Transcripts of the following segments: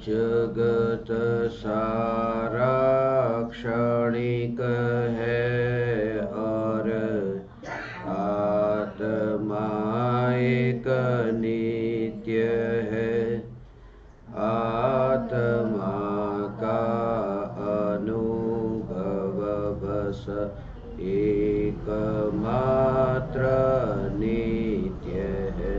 जगत सारा क्षणिक है और आत्मा एक नित्य है। आत्मा का अनुभव बस एकमात्र नित्य है।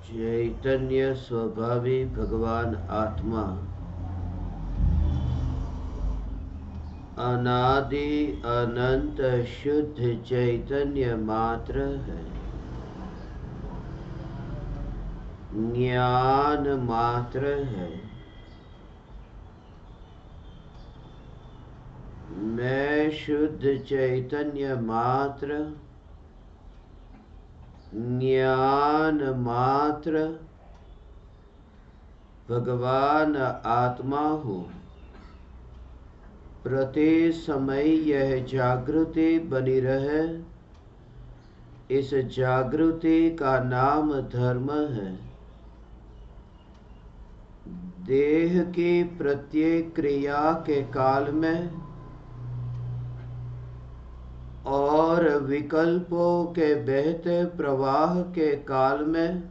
चैतन्य स्वभावी भगवान आत्मा अनादि अनंत शुद्ध चैतन्य मात्र है। ज्ञान मात्र है। मैं शुद्ध चैतन्य मात्र, ज्ञान मात्र भगवान आत्मा हूँ। प्रति समय यह जागृति बनी रहे, इस जागृति का नाम धर्म है। देह की प्रत्येक क्रिया के काल में और विकल्पों के बहते प्रवाह के काल में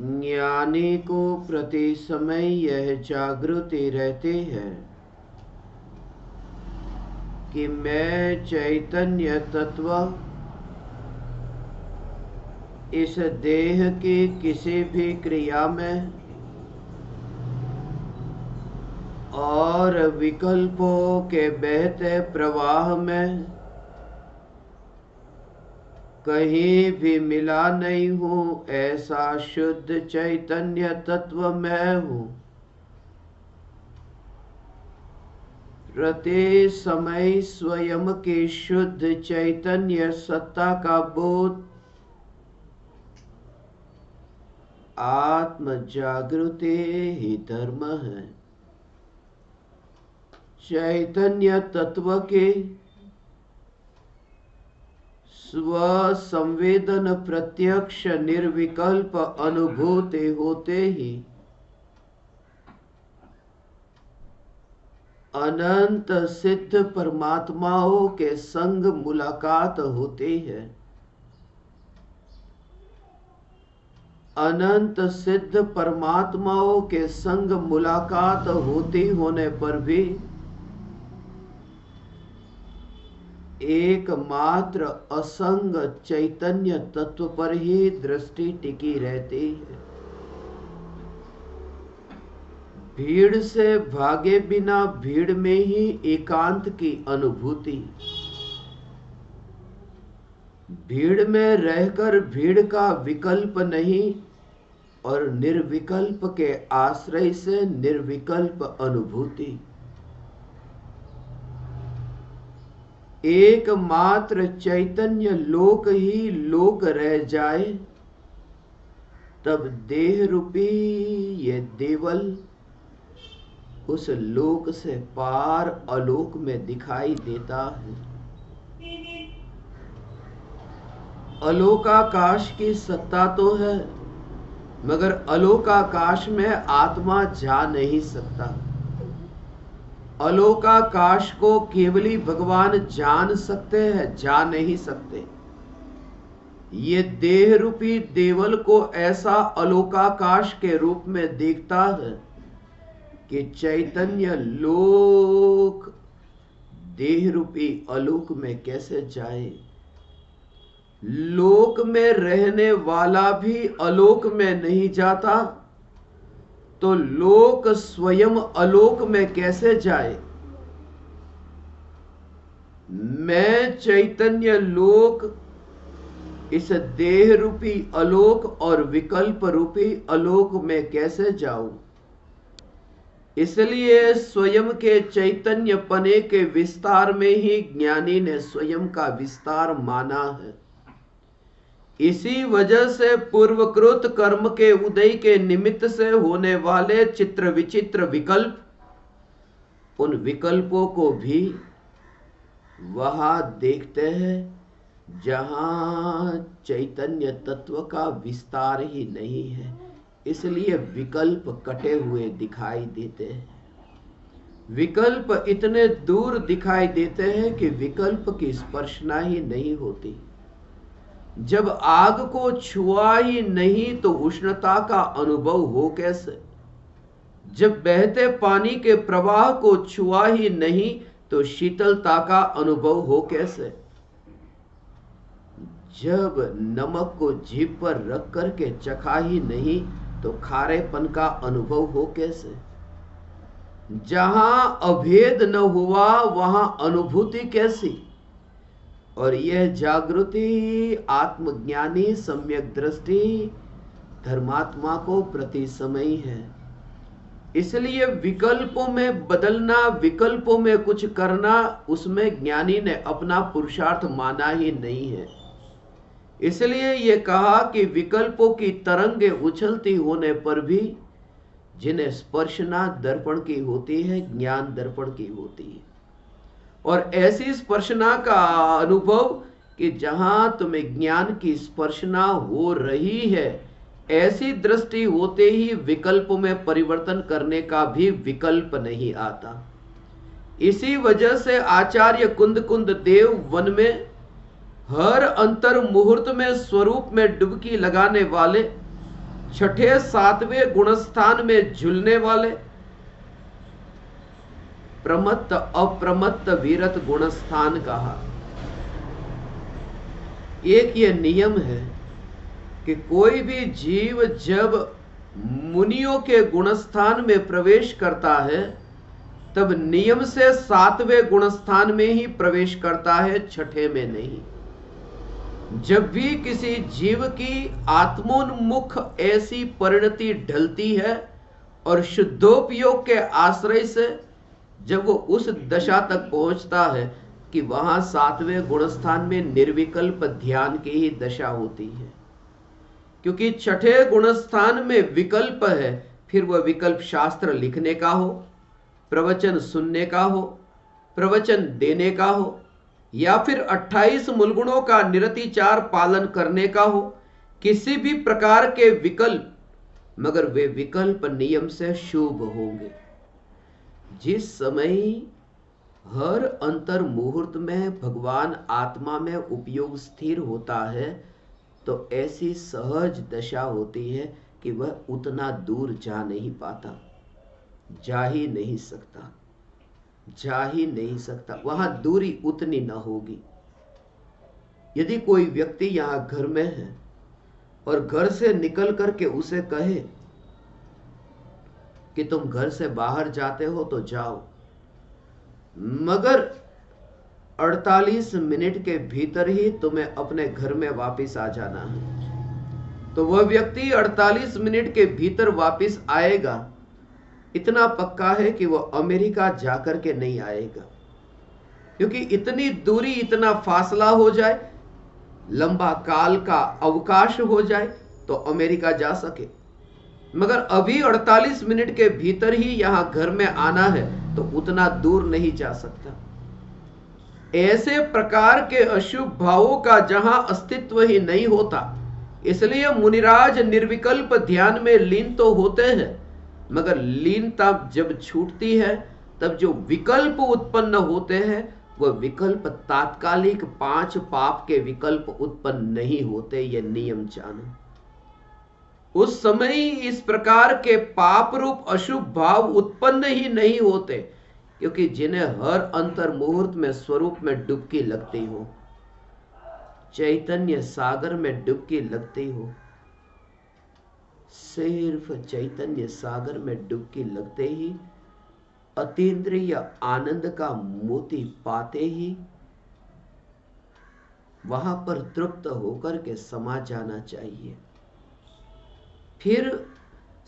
ज्ञानी को प्रति समय यह जागृति रहती है कि मैं चैतन्य तत्व इस देह की किसी भी क्रिया में और विकल्पों के बहते प्रवाह में कहीं भी मिला नहीं हूँ। ऐसा शुद्ध चैतन्य तत्व मैं हूँ। प्रति समय स्वयं की शुद्ध चैतन्य सत्ता का बोध आत्म जागृति ही धर्म है। चैतन्य तत्व के स्व संवेदन प्रत्यक्ष निर्विकल्प अनुभूति होते ही अनंत सिद्ध परमात्माओं के संग मुलाकात होती है। अनंत सिद्ध परमात्माओं के संग मुलाकात होती होने पर भी एकमात्र असंग चैतन्य तत्व पर ही दृष्टि टिकी रहती है। भीड़ से भागे बिना भीड़ में ही एकांत की अनुभूति, भीड़ में रहकर भीड़ का विकल्प नहीं और निर्विकल्प के आश्रय से निर्विकल्प अनुभूति, एकमात्र चैतन्य लोक ही लोक रह जाए तब देह रूपी ये देवल उस लोक से पार अलोक में दिखाई देता है। अलोकाकाश की सत्ता तो है, मगर अलोकाकाश में आत्मा जा नहीं सकता। अलोकाकाश को केवली भगवान जान सकते हैं, जा नहीं सकते। ये देह रूपी देवल को ऐसा अलोकाकाश के रूप में देखता है कि चैतन्य लोक देह रूपी अलोक में कैसे जाए। लोक में रहने वाला भी अलोक में नहीं जाता, तो लोक स्वयं अलोक में कैसे जाए। मैं चैतन्य लोक इस देह रूपी अलोक और विकल्प रूपी अलोक में कैसे जाऊं। इसलिए स्वयं के चैतन्य पने के विस्तार में ही ज्ञानी ने स्वयं का विस्तार माना है। इसी वजह से पूर्वकृत कर्म के उदय के निमित्त से होने वाले चित्र विचित्र विकल्प, उन विकल्पों को भी वहां देखते हैं जहां चैतन्य तत्व का विस्तार ही नहीं है। इसलिए विकल्प कटे हुए दिखाई देते हैं। विकल्प इतने दूर दिखाई देते हैं कि विकल्प की स्पर्शना ही नहीं होती। जब आग को छुआ ही नहीं तो उष्णता का अनुभव हो कैसे। जब बहते पानी के प्रवाह को छुआ ही नहीं तो शीतलता का अनुभव हो कैसे। जब नमक को जीभ पर रख करके चखा ही नहीं तो खारेपन का अनुभव हो कैसे। जहां अभेद न हुआ वहां अनुभूति कैसी। और यह जागृति आत्मज्ञानी सम्यक दृष्टि धर्मात्मा को प्रति समय है। इसलिए विकल्पों में बदलना, विकल्पों में कुछ करना, उसमें ज्ञानी ने अपना पुरुषार्थ माना ही नहीं है। इसलिए ये कहा कि विकल्पों की तरंगे उछलती होने पर भी जिन्हें स्पर्शना दर्पण की होती है, ज्ञान दर्पण की होती है। और ऐसी स्पर्शना का अनुभव कि जहां तुम्हें ज्ञान की स्पर्शना हो रही है, ऐसी दृष्टि होते ही विकल्पों में परिवर्तन करने का भी विकल्प नहीं आता। इसी वजह से आचार्य कुंद कुंद देव वन में हर अंतर मुहूर्त में स्वरूप में डुबकी लगाने वाले, छठे सातवें गुणस्थान में झूलने वाले, प्रमत्त अप्रमत्त वीरत गुणस्थान कहा। एक ये नियम है कि कोई भी जीव जब मुनियों के गुणस्थान में प्रवेश करता है तब नियम से सातवें गुणस्थान में ही प्रवेश करता है, छठे में नहीं। जब भी किसी जीव की आत्मोन्मुख ऐसी परिणति ढलती है और शुद्धोपयोग के आश्रय से जब वो उस दशा तक पहुंचता है कि वहां सातवें गुणस्थान में निर्विकल्प ध्यान की ही दशा होती है। क्योंकि छठे गुणस्थान में विकल्प है, फिर वह विकल्प शास्त्र लिखने का हो, प्रवचन सुनने का हो, प्रवचन देने का हो, या फिर 28 मूलगुणों का निरतिचार पालन करने का हो, किसी भी प्रकार के विकल्प, मगर वे विकल्प नियम से शुभ होंगे। जिस समय हर अंतर मुहूर्त में भगवान आत्मा में उपयोग स्थिर होता है तो ऐसी सहज दशा होती है कि वह उतना दूर जा नहीं पाता, जा ही नहीं सकता, जा ही नहीं सकता। वहां दूरी उतनी न होगी। यदि कोई व्यक्ति यहां घर में है और घर से निकल करके उसे कहे कि तुम घर से बाहर जाते हो तो जाओ, मगर 48 मिनट के भीतर ही तुम्हें अपने घर में वापस आ जाना है, तो वह व्यक्ति 48 मिनट के भीतर वापस आएगा। इतना पक्का है कि वह अमेरिका जाकर के नहीं आएगा, क्योंकि इतनी दूरी, इतना फासला हो जाए, लंबा काल का अवकाश हो जाए, तो तो अमेरिका जा सके, मगर अभी 48 मिनट के भीतर ही यहां घर में आना है तो उतना दूर नहीं जा सकता। ऐसे प्रकार के अशुभ भावों का जहां अस्तित्व ही नहीं होता, इसलिए मुनिराज निर्विकल्प ध्यान में लीन तो होते हैं, मगर लीनता जब छूटती है तब जो विकल्प उत्पन्न होते हैं वह विकल्प तात्कालिक 5 पाप के विकल्प उत्पन्न नहीं होते। यह नियम जानो। उस समय इस प्रकार के पाप रूप अशुभ भाव उत्पन्न ही नहीं होते, क्योंकि जिन्हें हर अंतर मुहूर्त में स्वरूप में डुबकी लगती हो, चैतन्य सागर में डुबकी लगती हो, सिर्फ चैतन्य सागर में डुबकी लगते ही अतीन्द्रिय आनंद का मोती पाते ही वहां पर तृप्त होकर के समा जाना चाहिए। फिर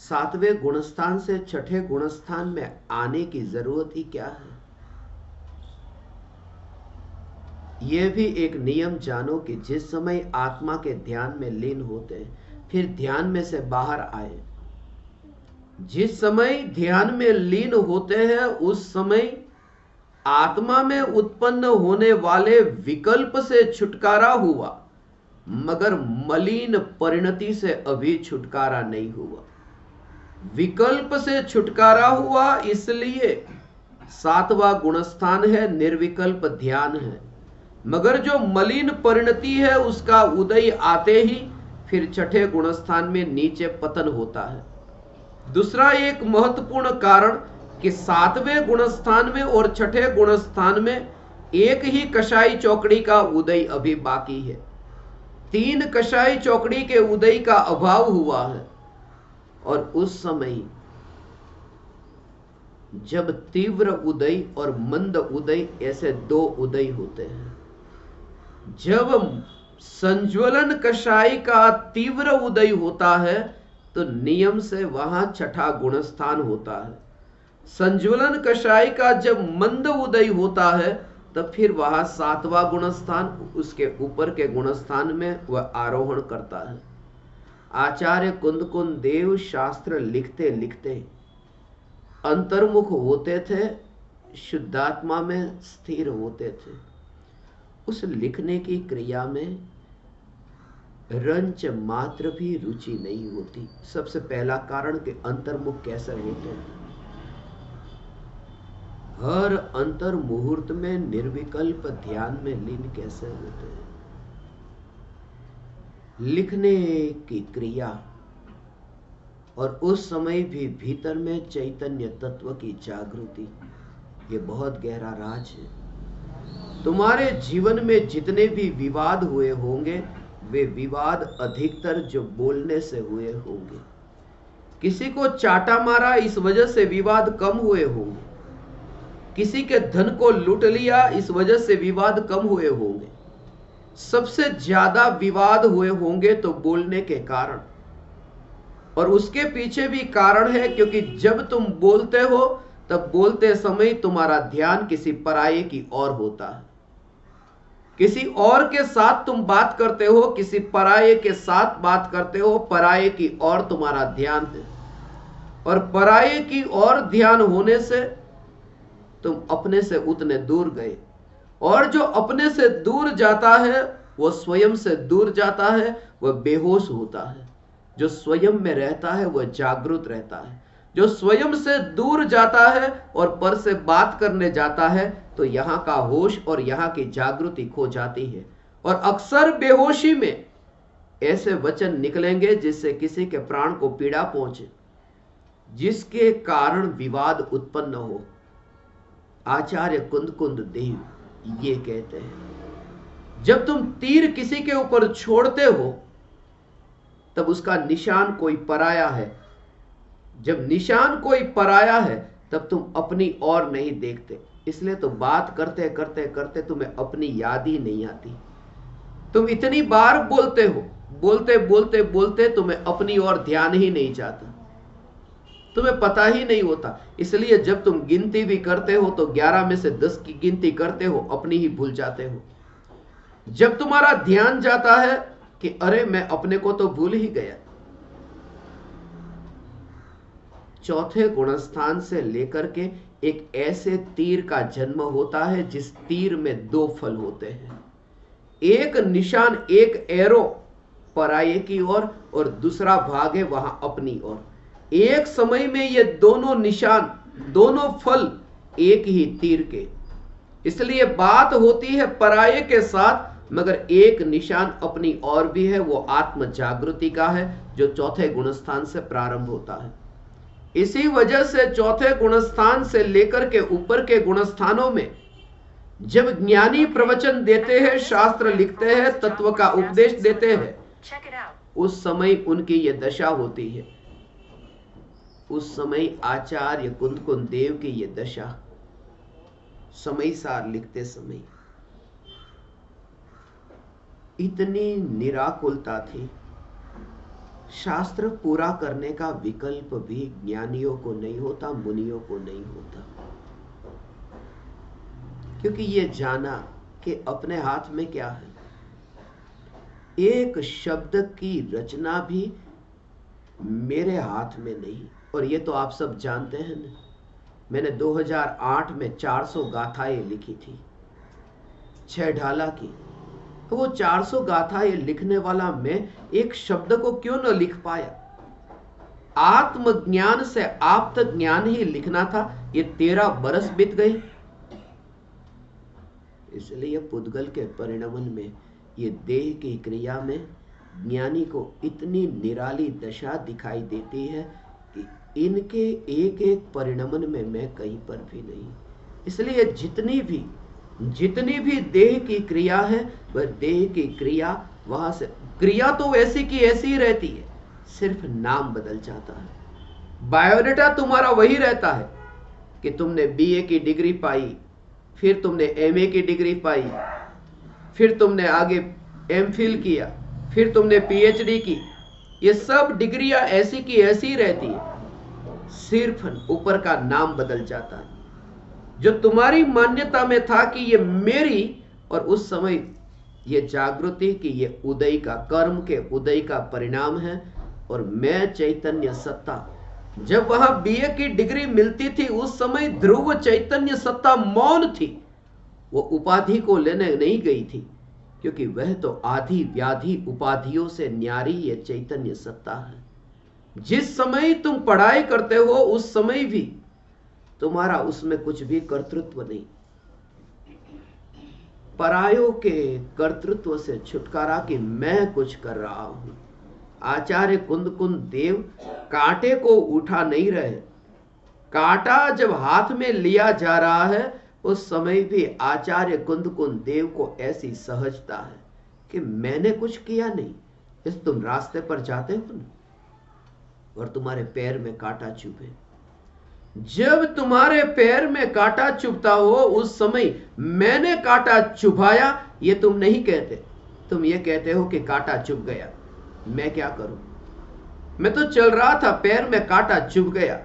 7वें गुणस्थान से 6ठे गुणस्थान में आने की जरूरत ही क्या है? यह भी एक नियम जानो कि जिस समय आत्मा के ध्यान में लीन होते हैं, फिर ध्यान में से बाहर आए। जिस समय ध्यान में लीन होते हैं उस समय आत्मा में उत्पन्न होने वाले विकल्प से छुटकारा हुआ, मगर मलिन परिणति से अभी छुटकारा नहीं हुआ। विकल्प से छुटकारा हुआ, इसलिए 7वां गुणस्थान है, निर्विकल्प ध्यान है। मगर जो मलिन परिणति है उसका उदय आते ही फिर 6ठे गुणस्थान में नीचे पतन होता है। दूसरा एक महत्वपूर्ण कारण कि 7वें गुणस्थान में और 6ठे गुणस्थान में एक ही कषाई चौकड़ी का उदय अभी बाकी है। 3 कषाई चौकड़ी के उदय का अभाव हुआ है। और उस समय जब तीव्र उदय और मंद उदय, ऐसे 2 उदय होते हैं। जब संज्वलन कषाय का तीव्र उदय होता है तो नियम से वहां 6ठा गुणस्थान होता है। संज्वलन कषाय का जब मंद उदय होता है तब फिर वहां 7वां गुणस्थान, उसके ऊपर के गुणस्थान में वह आरोहण करता है। आचार्य कुंद देव शास्त्र लिखते लिखते अंतर्मुख होते थे, शुद्धात्मा में स्थिर होते थे। उस लिखने की क्रिया में रंच मात्र भी रुचि नहीं होती। सबसे पहला कारण कि अंतर्मुख कैसे होते हैं। हर अंतर मुहूर्त में निर्विकल्प ध्यान में लीन कैसे होते हैं। लिखने की क्रिया और उस समय भी भीतर में चैतन्य तत्व की जागृति, ये बहुत गहरा राज है। तुम्हारे जीवन में जितने भी विवाद हुए होंगे वे विवाद अधिकतर जो बोलने से हुए होंगे। किसी को चाटा मारा इस वजह से विवाद कम हुए होंगे, किसी के धन को लूट लिया इस वजह से विवाद कम हुए होंगे। सबसे ज्यादा विवाद हुए होंगे तो बोलने के कारण, और उसके पीछे भी कारण है क्योंकि जब तुम बोलते हो तब बोलते समय तुम्हारा ध्यान किसी पराये की ओर होता है। किसी और के साथ तुम बात करते हो, किसी पराये के साथ बात करते हो, पराये की ओर तुम्हारा ध्यान है। और पराये की ओर ध्यान होने से तुम अपने से उतने दूर गए, और जो अपने से दूर जाता है वो स्वयं से दूर जाता है, वह बेहोश होता है। जो स्वयं में रहता है वह जागृत रहता है। जो स्वयं से दूर जाता है और पर से बात करने जाता है तो यहां का होश और यहां की जागृति खो जाती है। और अक्सर बेहोशी में ऐसे वचन निकलेंगे जिससे किसी के प्राण को पीड़ा पहुंचे, जिसके कारण विवाद उत्पन्न हो। आचार्य कुंद देव ये कहते हैं, जब तुम तीर किसी के ऊपर छोड़ते हो तब उसका निशान कोई पराया है। जब निशान कोई पराया है तब तुम अपनी ओर नहीं देखते, इसलिए तो बात करते करते करते तुम्हें अपनी याद ही नहीं आती। तुम इतनी बार बोलते हो, बोलते बोलते बोलते तुम्हें अपनी ओर ध्यान ही नहीं जाता, तुम्हें पता ही नहीं होता। इसलिए जब तुम गिनती भी करते हो तो 11 में से 10 की गिनती करते हो, अपनी ही भूल जाते हो। जब तुम्हारा ध्यान जाता है कि अरे मैं अपने को तो भूल ही गया, चौथे गुणस्थान से लेकर के एक ऐसे तीर का जन्म होता है जिस तीर में दो फल होते हैं, एक निशान, एक एरो पराये की ओर और दूसरा भाग है वहां अपनी ओर। एक समय में ये दोनों निशान, दोनों फल एक ही तीर के, इसलिए बात होती है पराये के साथ, मगर एक निशान अपनी ओर भी है, वो आत्म जागृति का है जो चौथे गुणस्थान से प्रारंभ होता है। इसी वजह से चौथे गुणस्थान से लेकर के ऊपर के गुणस्थानों में जब ज्ञानी प्रवचन देते हैं, शास्त्र लिखते हैं, तत्व का उपदेश देते हैं, उस समय उनकी यह दशा होती है। उस समय आचार्य कुंदकुंद देव की यह दशा समय सार लिखते समय इतनी निराकुलता थी, शास्त्र पूरा करने का विकल्प भी ज्ञानियों को नहीं होता, मुनियों को नहीं होता, क्योंकि ये जाना कि अपने हाथ में क्या है। एक शब्द की रचना भी मेरे हाथ में नहीं, और ये तो आप सब जानते हैं ना, मैंने 2008 में 400 गाथाएं लिखी थी, 6 ढाला की। तो वो 400 गाथाएं लिखने वाला मैं एक शब्द को क्यों न लिख पाया? आत्मज्ञान से आप्त ज्ञान ही लिखना था। ये 13 बरस बीत गए। इसलिए पुद्गल के परिणमन में, ये देह की क्रिया में ज्ञानी को इतनी निराली दशा दिखाई देती है कि इनके एक एक परिणमन में मैं कहीं पर भी नहीं। इसलिए जितनी भी देह की क्रिया है, वह देह की क्रिया वहां से, क्रिया तो ऐसी की ऐसी ही रहती है, सिर्फ नाम बदल जाता है। बायोडेटा तुम्हारा वही रहता है कि तुमने बीए की डिग्री पाई, फिर तुमने एमए की डिग्री पाई, फिर तुमने आगे एमफिल किया, फिर तुमने पीएचडी की। ये सब डिग्रियां ऐसी की ऐसी ही रहती है, सिर्फ ऊपर का नाम बदल जाता है। जो तुम्हारी मान्यता में था कि ये मेरी, और उस समय ये जागृति कि ये उदय का, कर्म के उदय का परिणाम है, और मैं चैतन्य सत्ता। जब वहां बीए की डिग्री मिलती थी, उस समय ध्रुव चैतन्य सत्ता मौन थी, वो उपाधि को लेने नहीं गई थी, क्योंकि वह तो आधि व्याधि उपाधियों से न्यारी ये चैतन्य सत्ता है। जिस समय तुम पढ़ाई करते हो, उस समय भी तुम्हारा उसमें कुछ भी कर्तृत्व नहीं। परायों के कर्तृत्व से छुटकारा कि मैं कुछ कर रहा हूं। आचार्य कुंदकुंद देव कांटे को उठा नहीं रहे। कांटा जब हाथ में लिया जा रहा है, उस समय भी आचार्य कुंदकुंद देव को ऐसी सहजता है कि मैंने कुछ किया नहीं। इस तुम रास्ते पर जाते हो ना, और तुम्हारे पैर में कांटा चुभे, जब तुम्हारे पैर में कांटा चुभता हो, उस समय मैंने कांटा चुभाया, ये तुम नहीं कहते। तुम ये कहते हो कि कांटा चुभ गया, मैं क्या करूं, मैं तो चल रहा था, पैर में कांटा चुभ गया।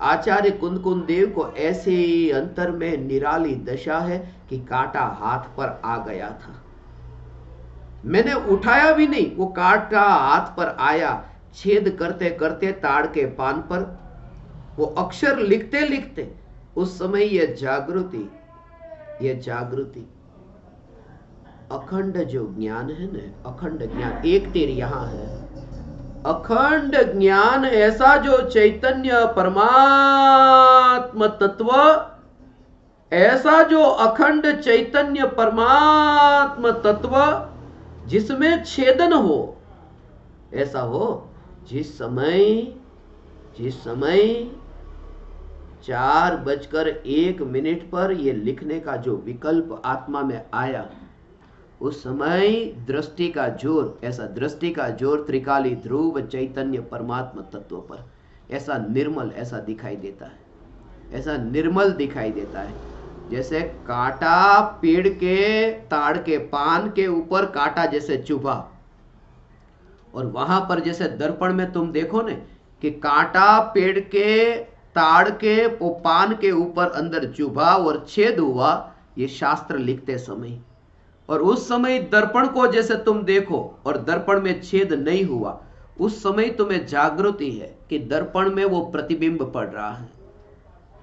आचार्य कुंदकुंद देव को ऐसे अंतर में निराली दशा है कि कांटा हाथ पर आ गया था, मैंने उठाया भी नहीं, वो कांटा हाथ पर आया। छेद करते करते ताड़ के पान पर वो अक्षर लिखते लिखते उस समय ये जागृति अखंड जो ज्ञान है ना, अखंड ज्ञान, एक तीर यहां है, अखंड ज्ञान ऐसा जो चैतन्य परमात्म तत्व, ऐसा जो अखंड चैतन्य परमात्म तत्व जिसमें छेदन हो, ऐसा हो। जिस समय 4:01 पर यह लिखने का जो विकल्प आत्मा में आया, उस समय दृष्टि का जोर, ऐसा दृष्टि का जोर त्रिकाली ध्रुव चैतन्य परमात्मा तत्व पर ऐसा निर्मल, ऐसा दिखाई देता है, ऐसा निर्मल दिखाई देता है, जैसे कांटा पेड़ के ताड़ के पान के ऊपर कांटा जैसे चुभा, और वहां पर जैसे दर्पण में तुम देखो ने कि कांटा पेड़ के ताड़ के पान के ऊपर अंदर चुभा और छेद हुआ, ये शास्त्र लिखते समय। और उस समय दर्पण को जैसे तुम देखो और दर्पण में छेद नहीं हुआ, उस समय तुम्हें जागृति है कि दर्पण में वो प्रतिबिंब पड़ रहा है।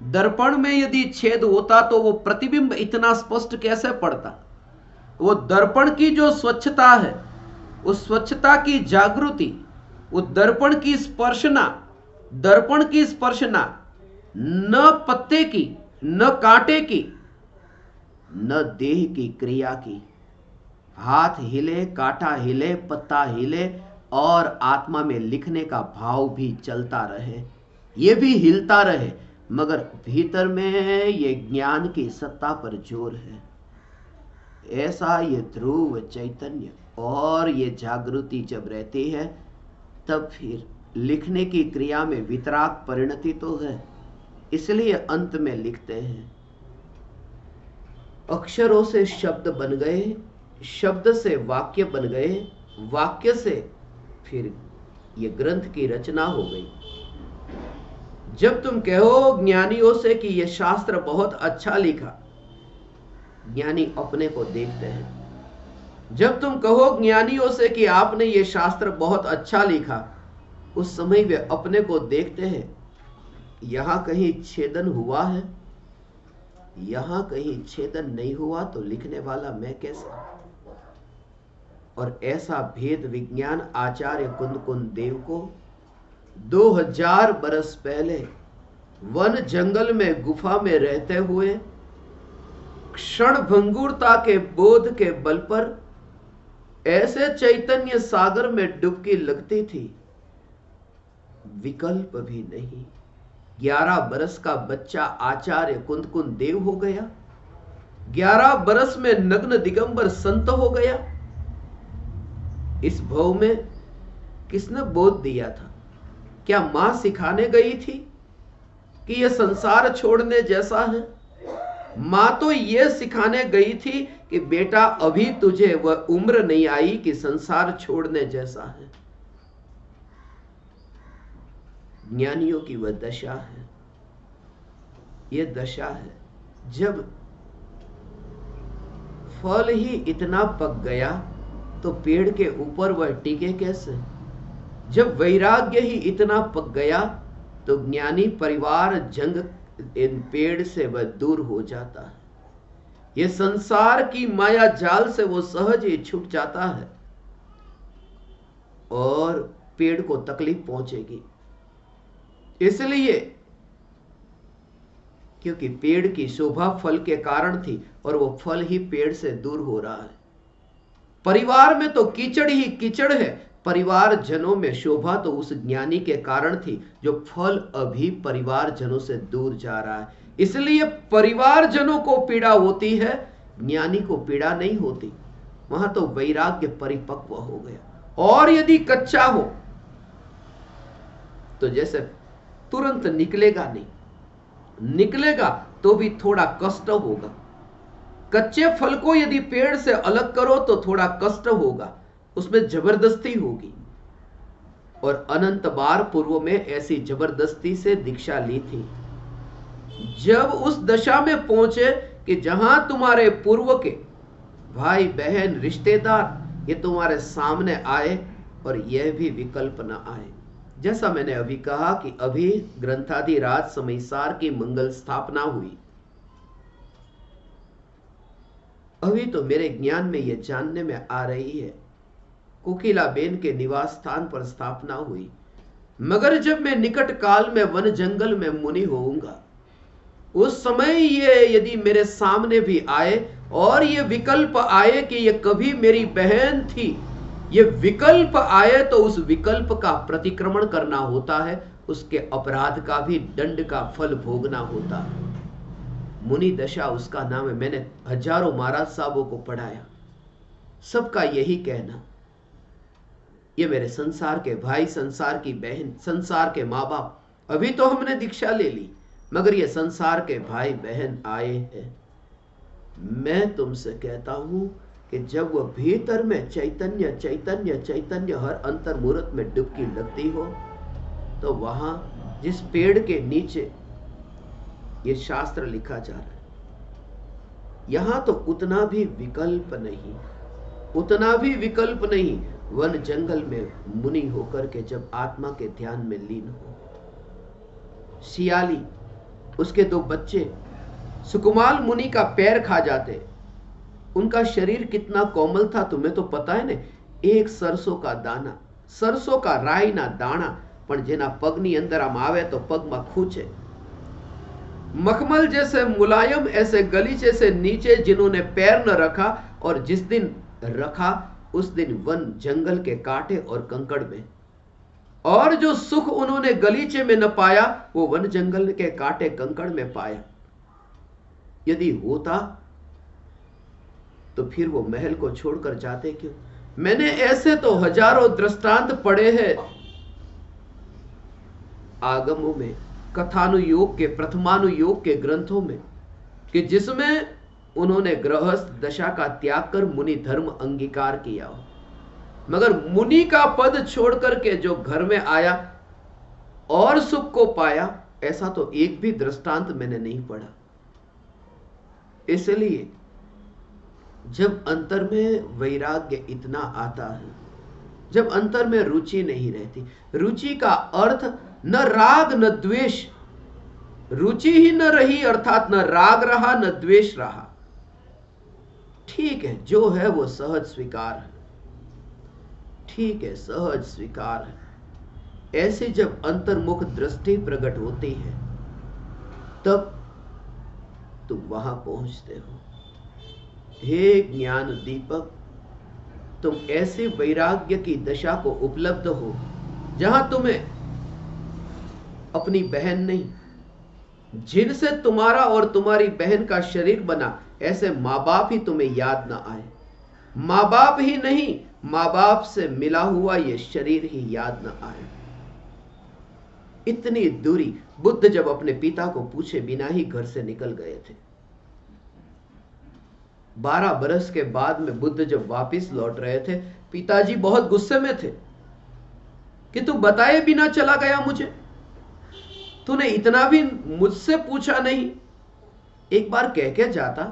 दर्पण में यदि छेद होता तो वो प्रतिबिंब इतना स्पष्ट कैसे पड़ता? वो दर्पण की जो स्वच्छता है, उस स्वच्छता की जागृति, वो दर्पण की स्पर्शना न पत्ते की, न कांटे की, न देह की क्रिया की। हाथ हिले, कांटा हिले, पत्ता हिले और आत्मा में लिखने का भाव भी चलता रहे, ये भी हिलता रहे, मगर भीतर में ये ज्ञान की सत्ता पर जोर है। ऐसा ये ध्रुव चैतन्य और ये जागृति जब रहती है, तब फिर लिखने की क्रिया में वितराग परिणति तो है, इसलिए अंत में लिखते हैं। अक्षरों से शब्द बन गए, शब्द से वाक्य बन गए, वाक्य से फिर ये ग्रंथ की रचना हो गई। जब तुम कहो ज्ञानियों से कि ये शास्त्र बहुत अच्छा लिखा, ज्ञानी अपने को देखते हैं। जब तुम कहो ज्ञानियों से कि आपने ये शास्त्र बहुत अच्छा लिखा, उस समय वे अपने को देखते हैं, यहां कहीं छेदन हुआ है, यहां कहीं छेदन नहीं हुआ तो लिखने वाला मैं कैसे? और ऐसा भेद विज्ञान आचार्य कुंद देव को 2000 बरस पहले वन जंगल में गुफा में रहते हुए क्षण भंगुरता के बोध के बल पर ऐसे चैतन्य सागर में डुबकी लगती थी, विकल्प भी नहीं। 11 बरस का बच्चा आचार्य कुंद देव हो गया, 11 बरस में नग्न दिगंबर संत हो गया। इस भव में किसने बोध दिया था? क्या मां सिखाने गई थी कि यह संसार छोड़ने जैसा है? मां तो यह सिखाने गई थी कि बेटा अभी तुझे वह उम्र नहीं आई कि संसार छोड़ने जैसा है। ज्ञानियों की वह दशा है, यह दशा है जब फल ही इतना पक गया तो पेड़ के ऊपर वह टिके कैसे? जब वैराग्य ही इतना पक गया तो ज्ञानी परिवार जंग इन पेड़ से वह दूर हो जाता है। यह संसार की माया जाल से वो सहज ही छूट जाता है और पेड़ को तकलीफ पहुंचेगी, इसलिए क्योंकि पेड़ की शोभा फल के कारण थी और वो फल ही पेड़ से दूर हो रहा है। परिवार में तो कीचड़ ही कीचड़ है, परिवार जनों में शोभा तो उस ज्ञानी के कारण थी जो फल अभी परिवार जनों से दूर जा रहा है। इसलिए परिवार जनों को पीड़ा होती है, ज्ञानी को पीड़ा नहीं होती। वहां तो वैराग्य परिपक्व हो गया। और यदि कच्चा हो तो जैसे तुरंत निकलेगा नहीं, निकलेगा तो भी थोड़ा कष्ट होगा। कच्चे फल को यदि पेड़ से अलग करो तो थोड़ा कष्ट होगा, उसमें जबरदस्ती होगी। और अनंत बार पूर्व में ऐसी जबरदस्ती से दीक्षा ली थी। जब उस दशा में पहुंचे कि जहां तुम्हारे पूर्व के भाई बहन रिश्तेदार ये तुम्हारे सामने आए और यह भी विकल्प न आए। जैसा मैंने अभी कहा कि अभी ग्रंथाधिराज समयसार की मंगल स्थापना हुई। अभी तो मेरे ज्ञान में यह जानने में आ रही है कोकिलाबेन के निवास स्थान पर स्थापना हुई, मगर जब मैं निकट काल में वन जंगल में मुनि होऊंगा, उस समय ये यदि मेरे सामने भी आए और ये विकल्प आए कि ये कभी मेरी बहन थी, ये विकल्प आए तो उस विकल्प का प्रतिक्रमण करना होता है, उसके अपराध का भी दंड का फल भोगना होता है। मुनि दशा उसका नाम है। मैंने हजारों महाराज साहबों को पढ़ाया, सबका यही कहना, ये मेरे संसार के भाई, संसार की बहन, संसार के माँ बाप, अभी तो हमने दीक्षा ले ली मगर ये संसार के भाई बहन आए हैं। मैं तुमसे कहता हूं कि जब वह भीतर में चैतन्य चैतन्य चैतन्य हर अंतर मुहूर्त में डुबकी लगती हो, तो वहां जिस पेड़ के नीचे ये शास्त्र लिखा जा रहा है, यहां तो उतना भी विकल्प नहीं, उतना भी विकल्प नहीं। वन जंगल में मुनि होकर के जब आत्मा के ध्यान में लीन हो, सियाली उसके 2 बच्चे सुकुमाल मुनि का पैर खा जाते। उनका शरीर कितना कोमल था तुम्हें तो पता है ने। एक सरसों का दाना, सरसों का राई ना दाना पण जेना पगनी अंदर आम आवे तो पग में खूचे। मखमल जैसे मुलायम ऐसे गलीचे से नीचे जिन्होंने पैर न रखा, और जिस दिन रखा उस दिन वन जंगल के कांटे और कंकड़ में, और जो सुख उन्होंने गलीचे में न पाया वो वन जंगल के कांटे कंकड़ में पाया। यदि होता तो फिर वो महल को छोड़कर जाते क्यों? मैंने ऐसे तो हजारों दृष्टांत पढ़े हैं आगमों में, कथानुयोग के, प्रथमानुयोग के ग्रंथों में, कि जिसमें उन्होंने गृहस्थ दशा का त्याग कर मुनि धर्म अंगीकार किया हो, मगर मुनि का पद छोड़ करके जो घर में आया और सुख को पाया, ऐसा तो एक भी दृष्टांत मैंने नहीं पढ़ा। इसलिए जब अंतर में वैराग्य इतना आता है, जब अंतर में रुचि नहीं रहती, रुचि का अर्थ न राग न द्वेष, रुचि ही न रही अर्थात न राग रहा न द्वेष रहा। ठीक है, जो है वो सहज स्वीकार है, ठीक है, सहज स्वीकार है। ऐसे जब अंतर्मुख दृष्टि प्रकट होती है तब तुम वहां पहुंचते हो। हे ज्ञान दीपक, तुम ऐसे वैराग्य की दशा को उपलब्ध हो जहां तुम्हें अपनी बहन नहीं, जिनसे तुम्हारा और तुम्हारी बहन का शरीर बना, ऐसे माँ बाप ही तुम्हें याद ना आए। माँ बाप ही नहीं, माँ बाप से मिला हुआ ये शरीर ही याद ना आए। इतनी दूरी बुद्ध जब अपने पिता को पूछे बिना ही घर से निकल गए थे। 12 बरस के बाद में बुद्ध जब वापस लौट रहे थे, पिताजी बहुत गुस्से में थे कि तू बताए बिना चला गया मुझे, तूने इतना भी मुझसे पूछा नहीं, एक बार कह के जाता।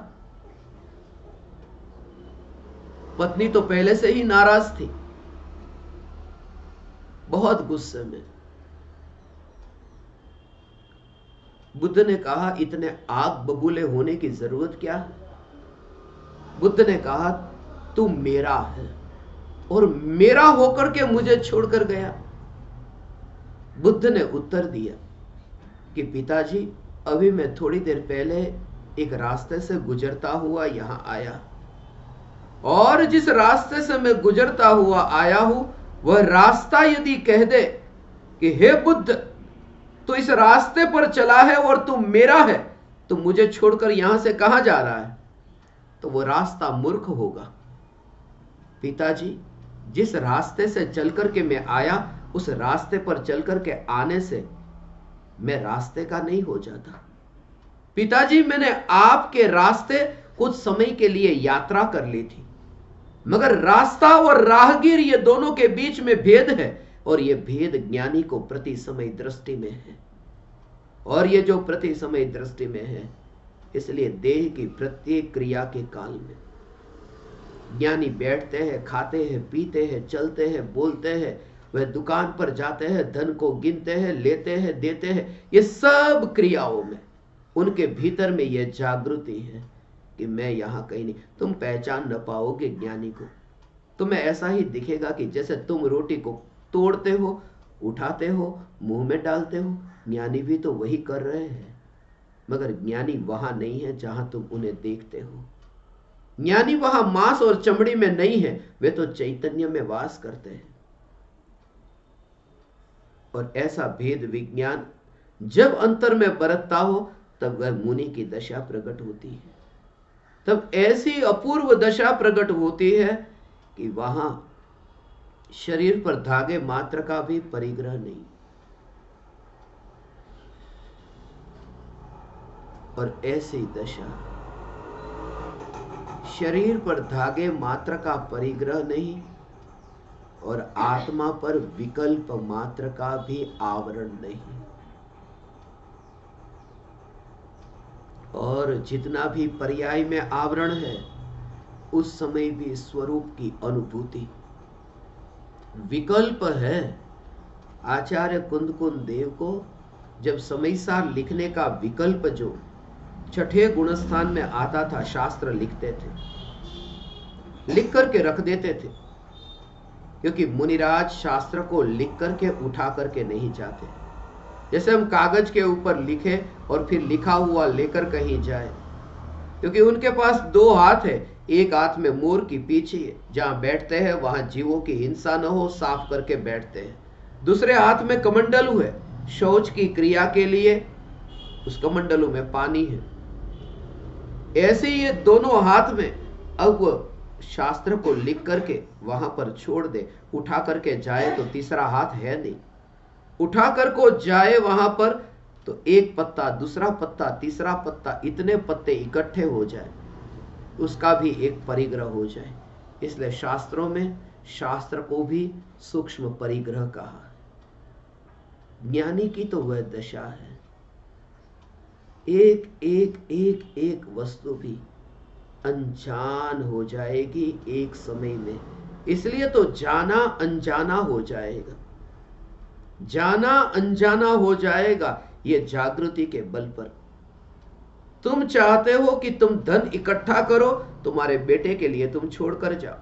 पत्नी तो पहले से ही नाराज थी, बहुत गुस्से में। बुद्ध ने कहा इतने आग बबूले होने की जरूरत क्या है? बुद्ध ने कहा तू मेरा है और मेरा होकर के मुझे छोड़कर गया। बुद्ध ने उत्तर दिया कि पिताजी, अभी मैं थोड़ी देर पहले एक रास्ते से गुजरता हुआ यहां आया, और जिस रास्ते से मैं गुजरता हुआ आया हूं वह रास्ता यदि कह दे कि हे बुद्ध तू इस रास्ते पर चला है और तू मेरा है, तो मुझे छोड़कर यहां से कहां जा रहा है, तो वो रास्ता मूर्ख होगा। पिताजी, जिस रास्ते से चलकर के मैं आया उस रास्ते पर चलकर के आने से मैं रास्ते का नहीं हो जाता। पिताजी, मैंने आपके रास्ते कुछ समय के लिए यात्रा कर ली थी, मगर रास्ता और राहगीर ये दोनों के बीच में भेद है, और ये भेद ज्ञानी को प्रति समय दृष्टि में है, और ये जो प्रति समय दृष्टि में है, इसलिए देह की प्रत्येक क्रिया के काल में ज्ञानी बैठते हैं, खाते हैं, पीते हैं, चलते हैं, बोलते हैं, वह दुकान पर जाते हैं, धन को गिनते हैं, लेते हैं, देते हैं, ये सब क्रियाओं में उनके भीतर में यह जागृति है कि मैं यहां कहीं नहीं। तुम पहचान न पाओगे ज्ञानी को, तुम्हें ऐसा ही दिखेगा कि जैसे तुम रोटी को तोड़ते हो, उठाते हो, मुंह में डालते हो, ज्ञानी भी तो वही कर रहे हैं, मगर ज्ञानी वहां नहीं है जहां तुम उन्हें देखते हो। ज्ञानी वहां मांस और चमड़ी में नहीं है, वे तो चैतन्य में वास करते हैं। और ऐसा भेद विज्ञान जब अंतर में बरतता हो तब वह मुनि की दशा प्रकट होती है। तब ऐसी अपूर्व दशा प्रकट होती है कि वहां शरीर पर धागे मात्र का भी परिग्रह नहीं, और ऐसी दशा, शरीर पर धागे मात्र का परिग्रह नहीं और आत्मा पर विकल्प मात्र का भी आवरण नहीं, और जितना भी पर्याय में आवरण है उस समय भी स्वरूप की अनुभूति, विकल्प है। आचार्य कुंदकुंद देव को जब समयसार लिखने का विकल्प जो छठे गुणस्थान में आता था, शास्त्र लिखते थे, लिख करके रख देते थे, क्योंकि मुनिराज शास्त्र को लिख करके उठा करके नहीं जाते। जैसे हम कागज के ऊपर लिखे और फिर लिखा हुआ लेकर कहीं जाए, क्योंकि उनके पास दो हाथ है, एक हाथ में मोर की पीछे है, जहां बैठते हैं वहां जीवों की हिंसा न हो, साफ करके बैठते हैं। दूसरे हाथ में कमंडलू है, शौच की क्रिया के लिए उस कमंडलू में पानी है। ऐसे ही ये दोनों हाथ में, अब वो शास्त्र को लिख करके वहां पर छोड़ दे, उठा करके जाए तो तीसरा हाथ है नहीं। उठा कर को जाए वहां पर तो एक पत्ता, दूसरा पत्ता, तीसरा पत्ता, इतने पत्ते इकट्ठे हो जाए, उसका भी एक परिग्रह हो जाए। इसलिए शास्त्रों में शास्त्र को भी सूक्ष्म परिग्रह कहा। ज्ञानी की तो वह दशा है, एक एक एक एक वस्तु भी अनजान हो जाएगी एक समय में। इसलिए तो जाना अनजाना हो जाएगा, जाना अनजाना हो जाएगा ये जागृति के बल पर। तुम चाहते हो कि तुम धन इकट्ठा करो, तुम्हारे बेटे के लिए तुम छोड़ कर जाओ,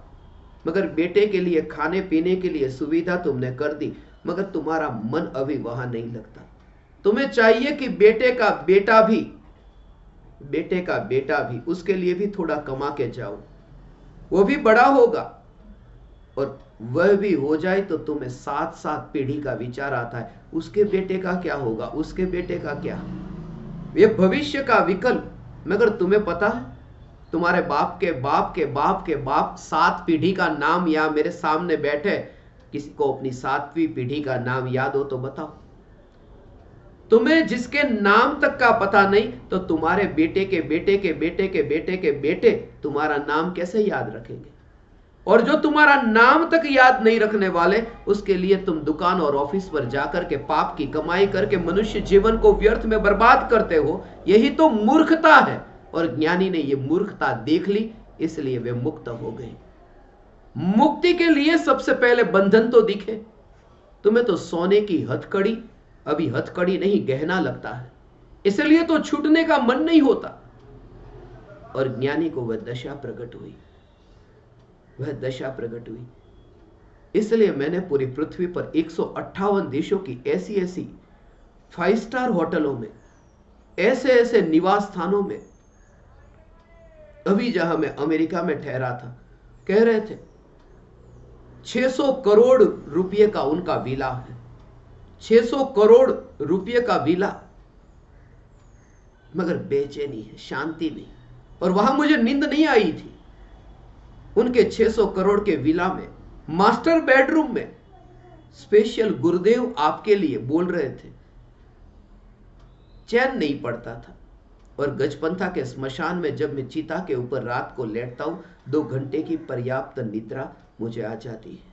मगर बेटे के लिए खाने पीने के लिए सुविधा तुमने कर दी, मगर तुम्हारा मन अभी वहां नहीं लगता। तुम्हें चाहिए कि बेटे का बेटा भी उसके लिए भी थोड़ा कमा के जाओ, वो भी बड़ा होगा, और वह भी हो जाए तो तुम्हें 7-7 पीढ़ी का विचार आता है, उसके बेटे का क्या होगा, उसके बेटे का क्या। ये भविष्य का विकल्प। मगर तुम्हें पता है, तुम्हारे बाप के बाप के बाप के बाप 7 पीढ़ी का नाम या मेरे सामने बैठे, किसी को अपनी 7वीं पीढ़ी का नाम याद हो तो बताओ। तुम्हें जिसके नाम तक का पता नहीं, तो तुम्हारे बेटे के बेटे के बेटे के बेटे के बेटे तुम्हारा नाम कैसे याद रखेंगे। और जो तुम्हारा नाम तक याद नहीं रखने वाले, उसके लिए तुम दुकान और ऑफिस पर जाकर के पाप की कमाई करके मनुष्य जीवन को व्यर्थ में बर्बाद करते हो। यही तो मूर्खता है, और ज्ञानी ने यह मूर्खता देख ली, इसलिए वे मुक्त हो गए। मुक्ति के लिए सबसे पहले बंधन तो दिखे। तुम्हें तो सोने की हथकड़ी अभी हथकड़ी नहीं, गहना लगता है, इसलिए तो छूटने का मन नहीं होता। और ज्ञानी को वह दशा प्रकट हुई, वह दशा प्रकट हुई। इसलिए मैंने पूरी पृथ्वी पर 158 देशों की ऐसी ऐसी 5 स्टार होटलों में, ऐसे ऐसे निवास स्थानों में, अभी जहां मैं अमेरिका में ठहरा था, कह रहे थे 600 करोड़ रुपए का उनका विला है, 600 करोड़ रुपए का विला, मगर बेचैनी है, शांति नहीं। और वहां मुझे नींद नहीं आई थी। उनके 600 करोड़ के विला में, मास्टर बेडरूम में, स्पेशल गुरुदेव आपके लिए बोल रहे थे। चैन नहीं पड़ता था। और गजपंथा के स्मशान में जब मैं चिता के ऊपर रात को लेटता हूं, 2 घंटे की पर्याप्त निद्रा मुझे आ जाती है।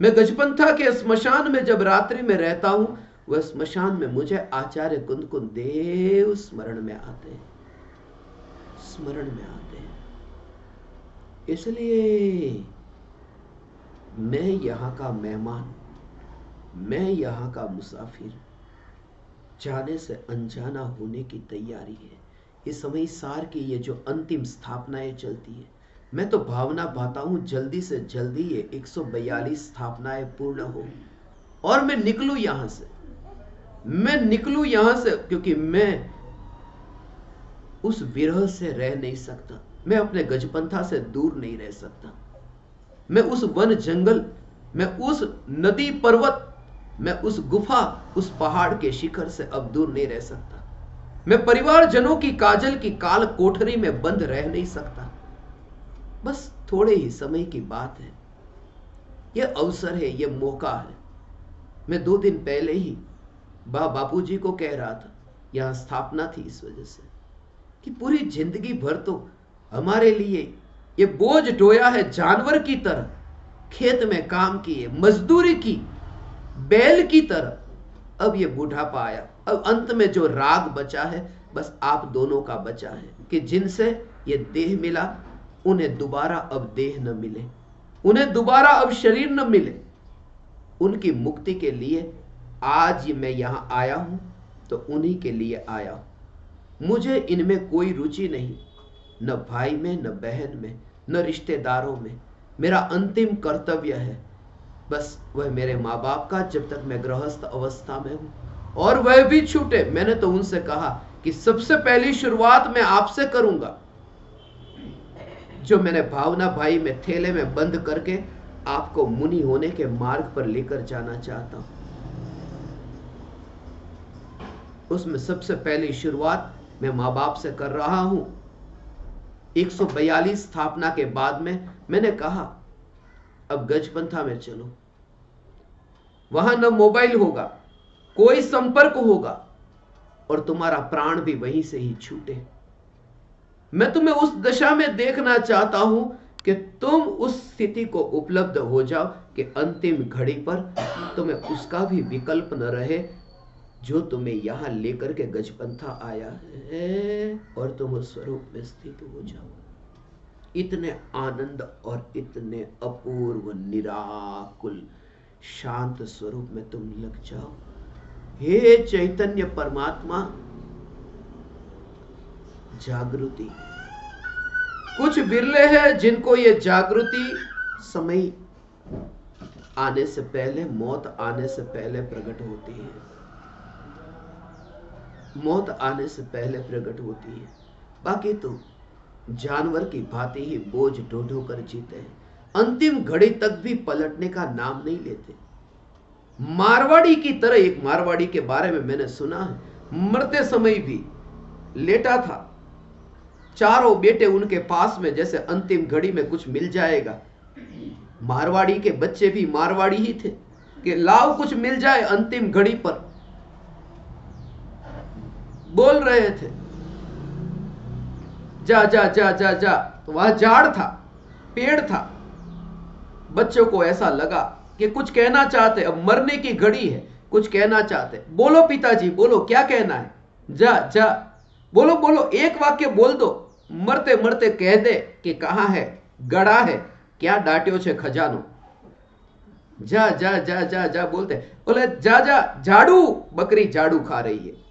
मैं गजपंथा के स्मशान में जब रात्रि में रहता हूं, वह स्मशान में मुझे आचार्य कुंदकुंद देव स्मरण में आते हैं, स्मरण में आते हैं। इसलिए मैं यहां का मेहमान, मैं यहां का मुसाफिर, जाने से अनजाना होने की तैयारी है। इस समय सार की ये जो अंतिम स्थापनाएं चलती है, मैं तो भावना पाता हूं जल्दी से जल्दी ये 142 स्थापनाएं पूर्ण हो और मैं निकलूं यहां से, मैं निकलूं यहां से, क्योंकि मैं उस विरह से रह नहीं सकता, मैं अपने गजपंथा से दूर नहीं रह सकता, मैं उस वन जंगल, मैं उस नदी पर्वत, मैं उस गुफा, उस पहाड़ के शिखर से अब दूर नहीं रह सकता। मैं परिवारजनों की काजल की काल कोठरी में बंद रह नहीं सकता। बस थोड़े ही समय की बात है, यह अवसर है, यह मौका है। मैं 2 दिन पहले ही बापूजी को कह रहा था, यहां स्थापना थी इस वजह से कि पूरी जिंदगी भर तो हमारे लिए ये बोझ ढोया है, जानवर की तरह खेत में काम किए, मजदूरी की, बैल की तरह। अब ये बुढ़ापा आया, अब अंत में जो राग बचा है बस आप दोनों का बचा है कि जिनसे ये देह मिला, उन्हें दोबारा अब देह न मिले, उन्हें दोबारा अब शरीर न मिले, उनकी मुक्ति के लिए आज मैं यहां आया हूं, तो उन्हीं के लिए आया हूं। मुझे इनमें कोई रुचि नहीं, न भाई में, न बहन में, न रिश्तेदारों में। मेरा अंतिम कर्तव्य है बस वह मेरे माँ बाप का, जब तक मैं गृहस्थ अवस्था में हूं, और वह भी छूटे। मैंने तो उनसे कहा कि सबसे पहली शुरुआत मैं आपसे करूंगा, जो मैंने भावना भाई में थैले में बंद करके आपको मुनि होने के मार्ग पर लेकर जाना चाहता हूं। उसमें सबसे पहली शुरुआत मैं माँ बाप से कर रहा हूं। 142 स्थापना के बाद में मैंने कहा अब गजपंथा में चलो, वहां न मोबाइल होगा, कोई संपर्क होगा, और तुम्हारा प्राण भी वहीं से ही छूटे। मैं तुम्हें उस दशा में देखना चाहता हूं कि तुम उस स्थिति को उपलब्ध हो जाओ कि अंतिम घड़ी पर तुम्हें उसका भी विकल्प न रहे, जो तुम्हें यहां लेकर के गजपंथा आया है, और तुम उस स्वरूप में स्थित हो जाओ। इतने आनंद और इतने अपूर्व निराकुल शांत स्वरूप में तुम लग जाओ। हे चैतन्य परमात्मा, जागृति। कुछ बिरले हैं जिनको ये जागृति समय आने से पहले, मौत आने से पहले प्रकट होती है। मौत आने से पहले प्रकट होती है। बाकी तो जानवर की भांति ही बोझ ढो ढो कर जीते हैं, अंतिम घड़ी तक भी पलटने का नाम नहीं लेते। मारवाड़ी की तरह, एक मारवाड़ी के बारे में मैंने सुना है, मरते समय भी लेटा था, चारों बेटे उनके पास में, जैसे अंतिम घड़ी में कुछ मिल जाएगा। मारवाड़ी के बच्चे भी मारवाड़ी ही थे कि लाओ कुछ मिल जाए अंतिम घड़ी पर, बोल रहे थे जा जा जा जा जा। तो वहां झाड़ था, पेड़ था। बच्चों को ऐसा लगा कि कुछ कहना चाहते, अब मरने की घड़ी है, कुछ कहना चाहते। बोलो पिताजी, बोलो क्या कहना है, जा जा, बोलो बोलो, एक वाक्य बोल दो। मरते मरते कह दे कि कहां है, गड़ा है, क्या डांट्यो छे खजानो। जा जा जा जा जा बोलते। बोले जा जा, झाड़ू, बकरी झाड़ू खा रही है।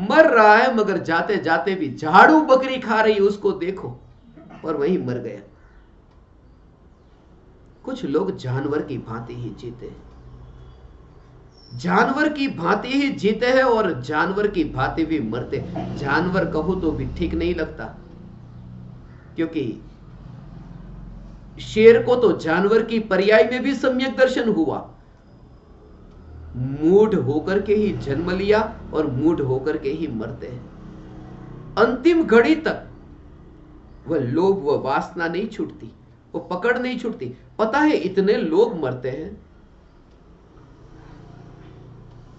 मर रहा है मगर जाते जाते भी झाड़ू बकरी खा रही है, उसको देखो, और वहीं मर गया। कुछ लोग जानवर की भांति ही जीते हैं, जानवर की भांति ही जीते हैं, और जानवर की भांति भी मरते। जानवर कहो तो भी ठीक नहीं लगता, क्योंकि शेर को तो जानवर की पर्याय में भी सम्यक दर्शन हुआ। मूढ़ होकर के ही जन्म लिया और मूढ़ होकर के ही मरते हैं। अंतिम घड़ी तक वह लोभ व वासना नहीं छूटती, वो पकड़ नहीं छूटती। पता है इतने लोग मरते हैं,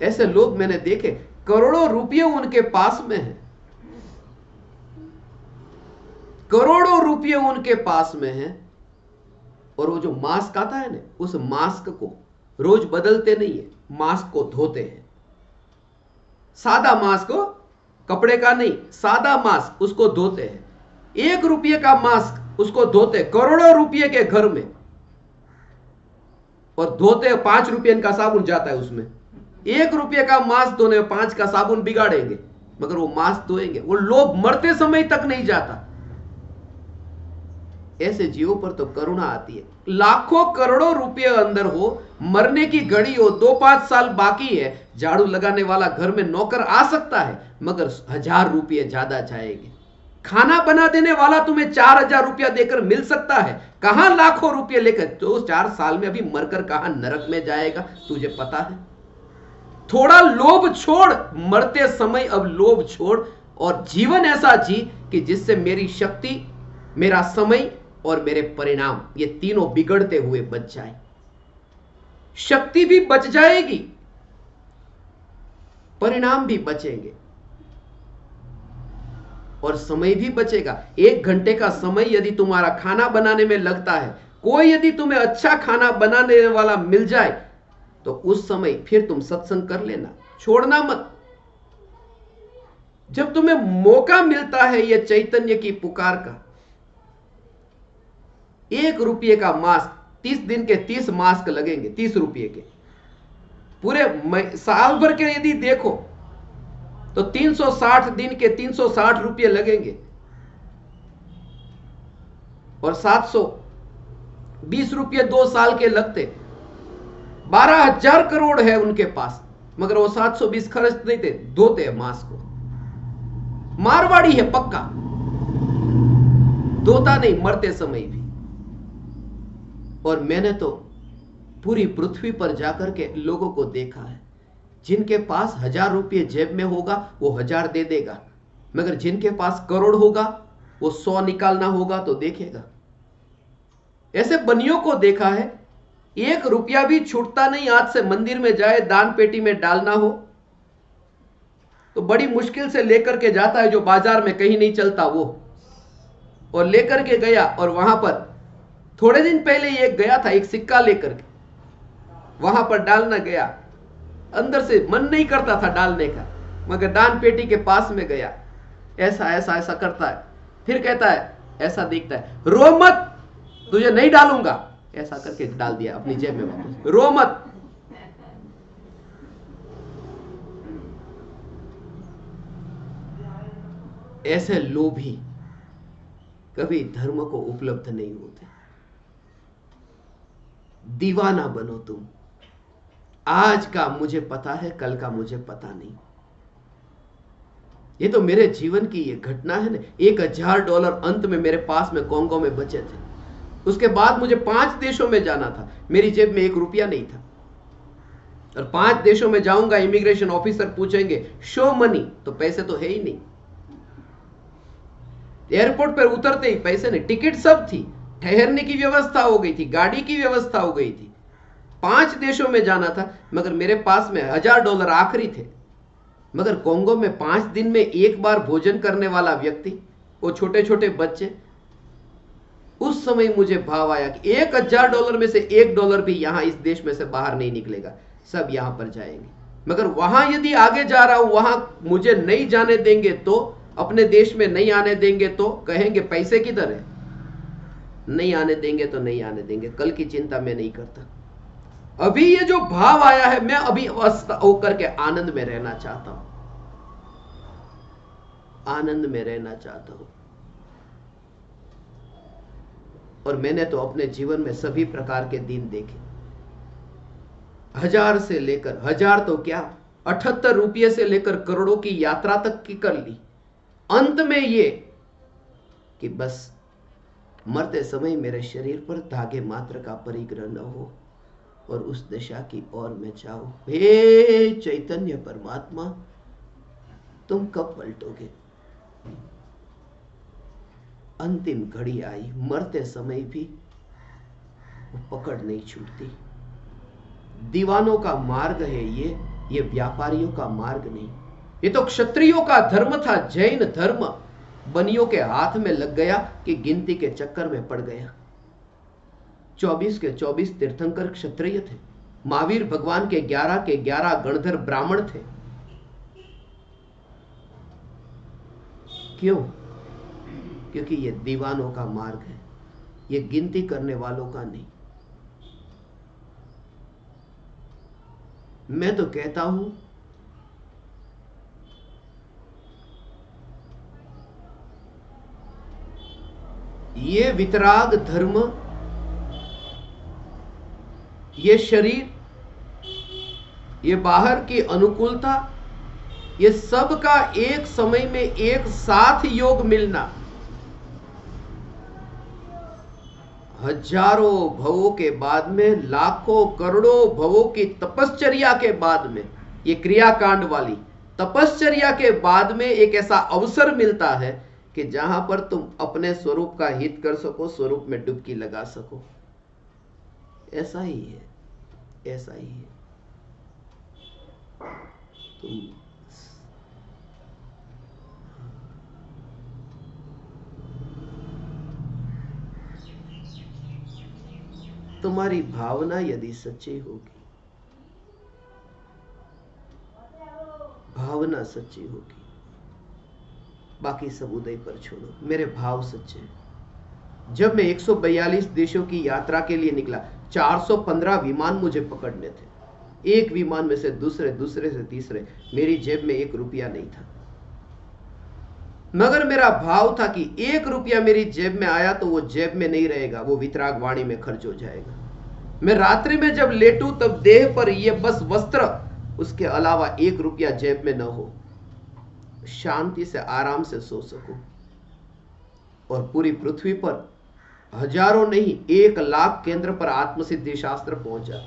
ऐसे लोग मैंने देखे, करोड़ों रुपये उनके पास में है, करोड़ों रुपये उनके पास में है, और वो जो मास्क आता है ना, उस मास्क को रोज बदलते नहीं है, मास्क को धोते हैं। सादा मास्क हो, कपड़े का नहीं, सादा मास्क, उसको धोते हैं। 1 रुपये का मास्क उसको धोते, करोड़ों रुपये के घर में, और धोते 5 रुपये का साबुन जाता है उसमें। 1 रुपये का मास्क धोने में 5 का साबुन बिगाड़ेंगे, मगर वो मास्क धोएंगे। वो लोभ मरते समय तक नहीं जाता। ऐसे जीवों पर तो करुणा आती है। लाखों करोड़ों रुपए अंदर हो, मरने की घड़ी हो, 2-5 साल बाकी है, झाड़ू लगाने वाला घर में नौकर आ सकता है, मगर 1000 रुपये ज्यादा जाएंगे। खाना बना देने वाला तुम्हें 4000 रुपया देकर मिल सकता है, कहां लाखों रुपये लेकर। तो 4 साल में अभी मरकर कहां नरक में जाएगा, तुझे पता है। थोड़ा लोभ छोड़, मरते समय अब लोभ छोड़, और जीवन ऐसा जी कि जिससे मेरी शक्ति, मेरा समय और मेरे परिणाम, ये तीनों बिगड़ते हुए बच जाए। शक्ति भी बच जाएगी, परिणाम भी बचेंगे, और समय भी बचेगा। 1 घंटे का समय यदि तुम्हारा खाना बनाने में लगता है, कोई यदि तुम्हें अच्छा खाना बनाने वाला मिल जाए, तो उस समय फिर तुम सत्संग कर लेना, छोड़ना मत। जब तुम्हें मौका मिलता है ये चैतन्य की पुकार का, 1 रुपये का मास्क 30 दिन के 30 मास्क लगेंगे 30 रुपये के। पूरे साल भर के यदि देखो तो 360 दिन के 360 रुपये लगेंगे और 720 रुपये 2 साल के लगते। 12,000 करोड़ है उनके पास, मगर वो 720 खर्च नहीं थे, धोते हैं मास्क को। मारवाड़ी है पक्का, धोता नहीं मरते समय भी। और मैंने तो पूरी पृथ्वी पर जाकर के लोगों को देखा है, जिनके पास 1000 रुपये जेब में होगा वो 1000 दे देगा, मगर जिनके पास करोड़ होगा वो 100 निकालना होगा तो देखेगा। ऐसे बनियों को देखा है, 1 रुपया भी छूटता नहीं। आज से मंदिर में जाए, दान पेटी में डालना हो तो बड़ी मुश्किल से लेकर के जाता है, जो बाजार में कहीं नहीं चलता वो, और लेकर के गया। और वहां पर थोड़े दिन पहले एक गया था, एक सिक्का लेकर के वहां पर डालना गया, अंदर से मन नहीं करता था डालने का, मगर दान पेटी के पास में गया, ऐसा ऐसा ऐसा करता है, फिर कहता है, ऐसा देखता है, रो मत, तुझे नहीं डालूंगा, ऐसा करके डाल दिया अपनी जेब में वापस, रो मत। ऐसे लोभी कभी धर्म को उपलब्ध नहीं होते। दीवाना बनो तुम। आज का मुझे पता है, कल का मुझे पता नहीं। ये तो मेरे जीवन की ये घटना है ना। $1000 अंत में मेरे पास में कोंगो में बचे थे। उसके बाद मुझे 5 देशों में जाना था, मेरी जेब में 1 रुपया नहीं था। और 5 देशों में जाऊंगा, इमिग्रेशन ऑफिसर पूछेंगे शो मनी, तो पैसे तो है ही नहीं। एयरपोर्ट पर उतरते ही पैसे नहीं, टिकट सब थी, ठहरने की व्यवस्था हो गई थी, गाड़ी की व्यवस्था हो गई थी। 5 देशों में जाना था, मगर मेरे पास में $1000 आखिरी थे। मगर कोंगो में 5 दिन में 1 बार भोजन करने वाला व्यक्ति, वो छोटे छोटे बच्चे, उस समय मुझे भाव आया कि $1000 में से $1 भी यहां इस देश में से बाहर नहीं निकलेगा, सब यहां पर जाएंगे। मगर वहां यदि आगे जा रहा हूं, वहां मुझे नहीं जाने देंगे तो, अपने देश में नहीं आने देंगे तो कहेंगे पैसे किधर है। नहीं आने देंगे तो नहीं आने देंगे, कल की चिंता मैं नहीं करता। अभी ये जो भाव आया है, मैं अभी अवस्था होकर के आनंद में रहना चाहता हूं, आनंद में रहना चाहता हूं। और मैंने तो अपने जीवन में सभी प्रकार के दिन देखे, 1000 से लेकर, 1000 तो क्या, 78 रुपये से लेकर करोड़ों की यात्रा तक की कर ली। अंत में ये कि बस मरते समय मेरे शरीर पर धागे मात्र का परिग्रह न हो और उस दशा की ओर मैं जाऊं। हे चैतन्य परमात्मा, तुम कब पलटोगे? अंतिम घड़ी आई, मरते समय भी वो पकड़ नहीं छूटती। दीवानों का मार्ग है ये व्यापारियों का मार्ग नहीं। ये तो क्षत्रियों का धर्म था, जैन धर्म बनियों के हाथ में लग गया कि गिनती के चक्कर में पड़ गया। 24 के 24 तीर्थंकर क्षत्रिय थे, महावीर भगवान के 11 गणधर ब्राह्मण थे। क्यों? क्योंकि ये दीवानों का मार्ग है, ये गिनती करने वालों का नहीं। मैं तो कहता हूं, ये वितराग धर्म, ये शरीर, ये बाहर की अनुकूलता, ये सब का एक समय में एक साथ योग मिलना, हजारों भवों के बाद में, लाखों करोड़ों भवों की तपश्चर्या के बाद में, ये क्रियाकांड वाली तपश्चर्या के बाद में एक ऐसा अवसर मिलता है कि जहां पर तुम अपने स्वरूप का हित कर सको, स्वरूप में डुबकी लगा सको। ऐसा ही है, ऐसा ही है। तुम्हारी भावना यदि सच्ची होगी, भावना सच्ची होगी, बाकी सब उदय पर छोड़ो। मेरे भाव सच्चे हैं, जब मैं 142 देशों की यात्रा के लिए निकला, 415 विमान मुझे पकड़ने थे। एक विमान में से दूसरे, दूसरे से तीसरे, मेरी जेब में 1 रुपया नहीं था। मगर मेरा भाव था कि 1 रुपया मेरी जेब में आया तो वो जेब में नहीं रहेगा, वो वितरागवाणी में खर्च हो जाएगा। मैं रात्रि में जब लेटूं तब देह पर ये बस वस्त्र, उसके अलावा 1 रुपया जेब में न हो, शांति से आराम से सो सकूं। और पूरी पृथ्वी पर हजारों नहीं 1 लाख केंद्र पर आत्मसिद्धि शास्त्र पहुंचा।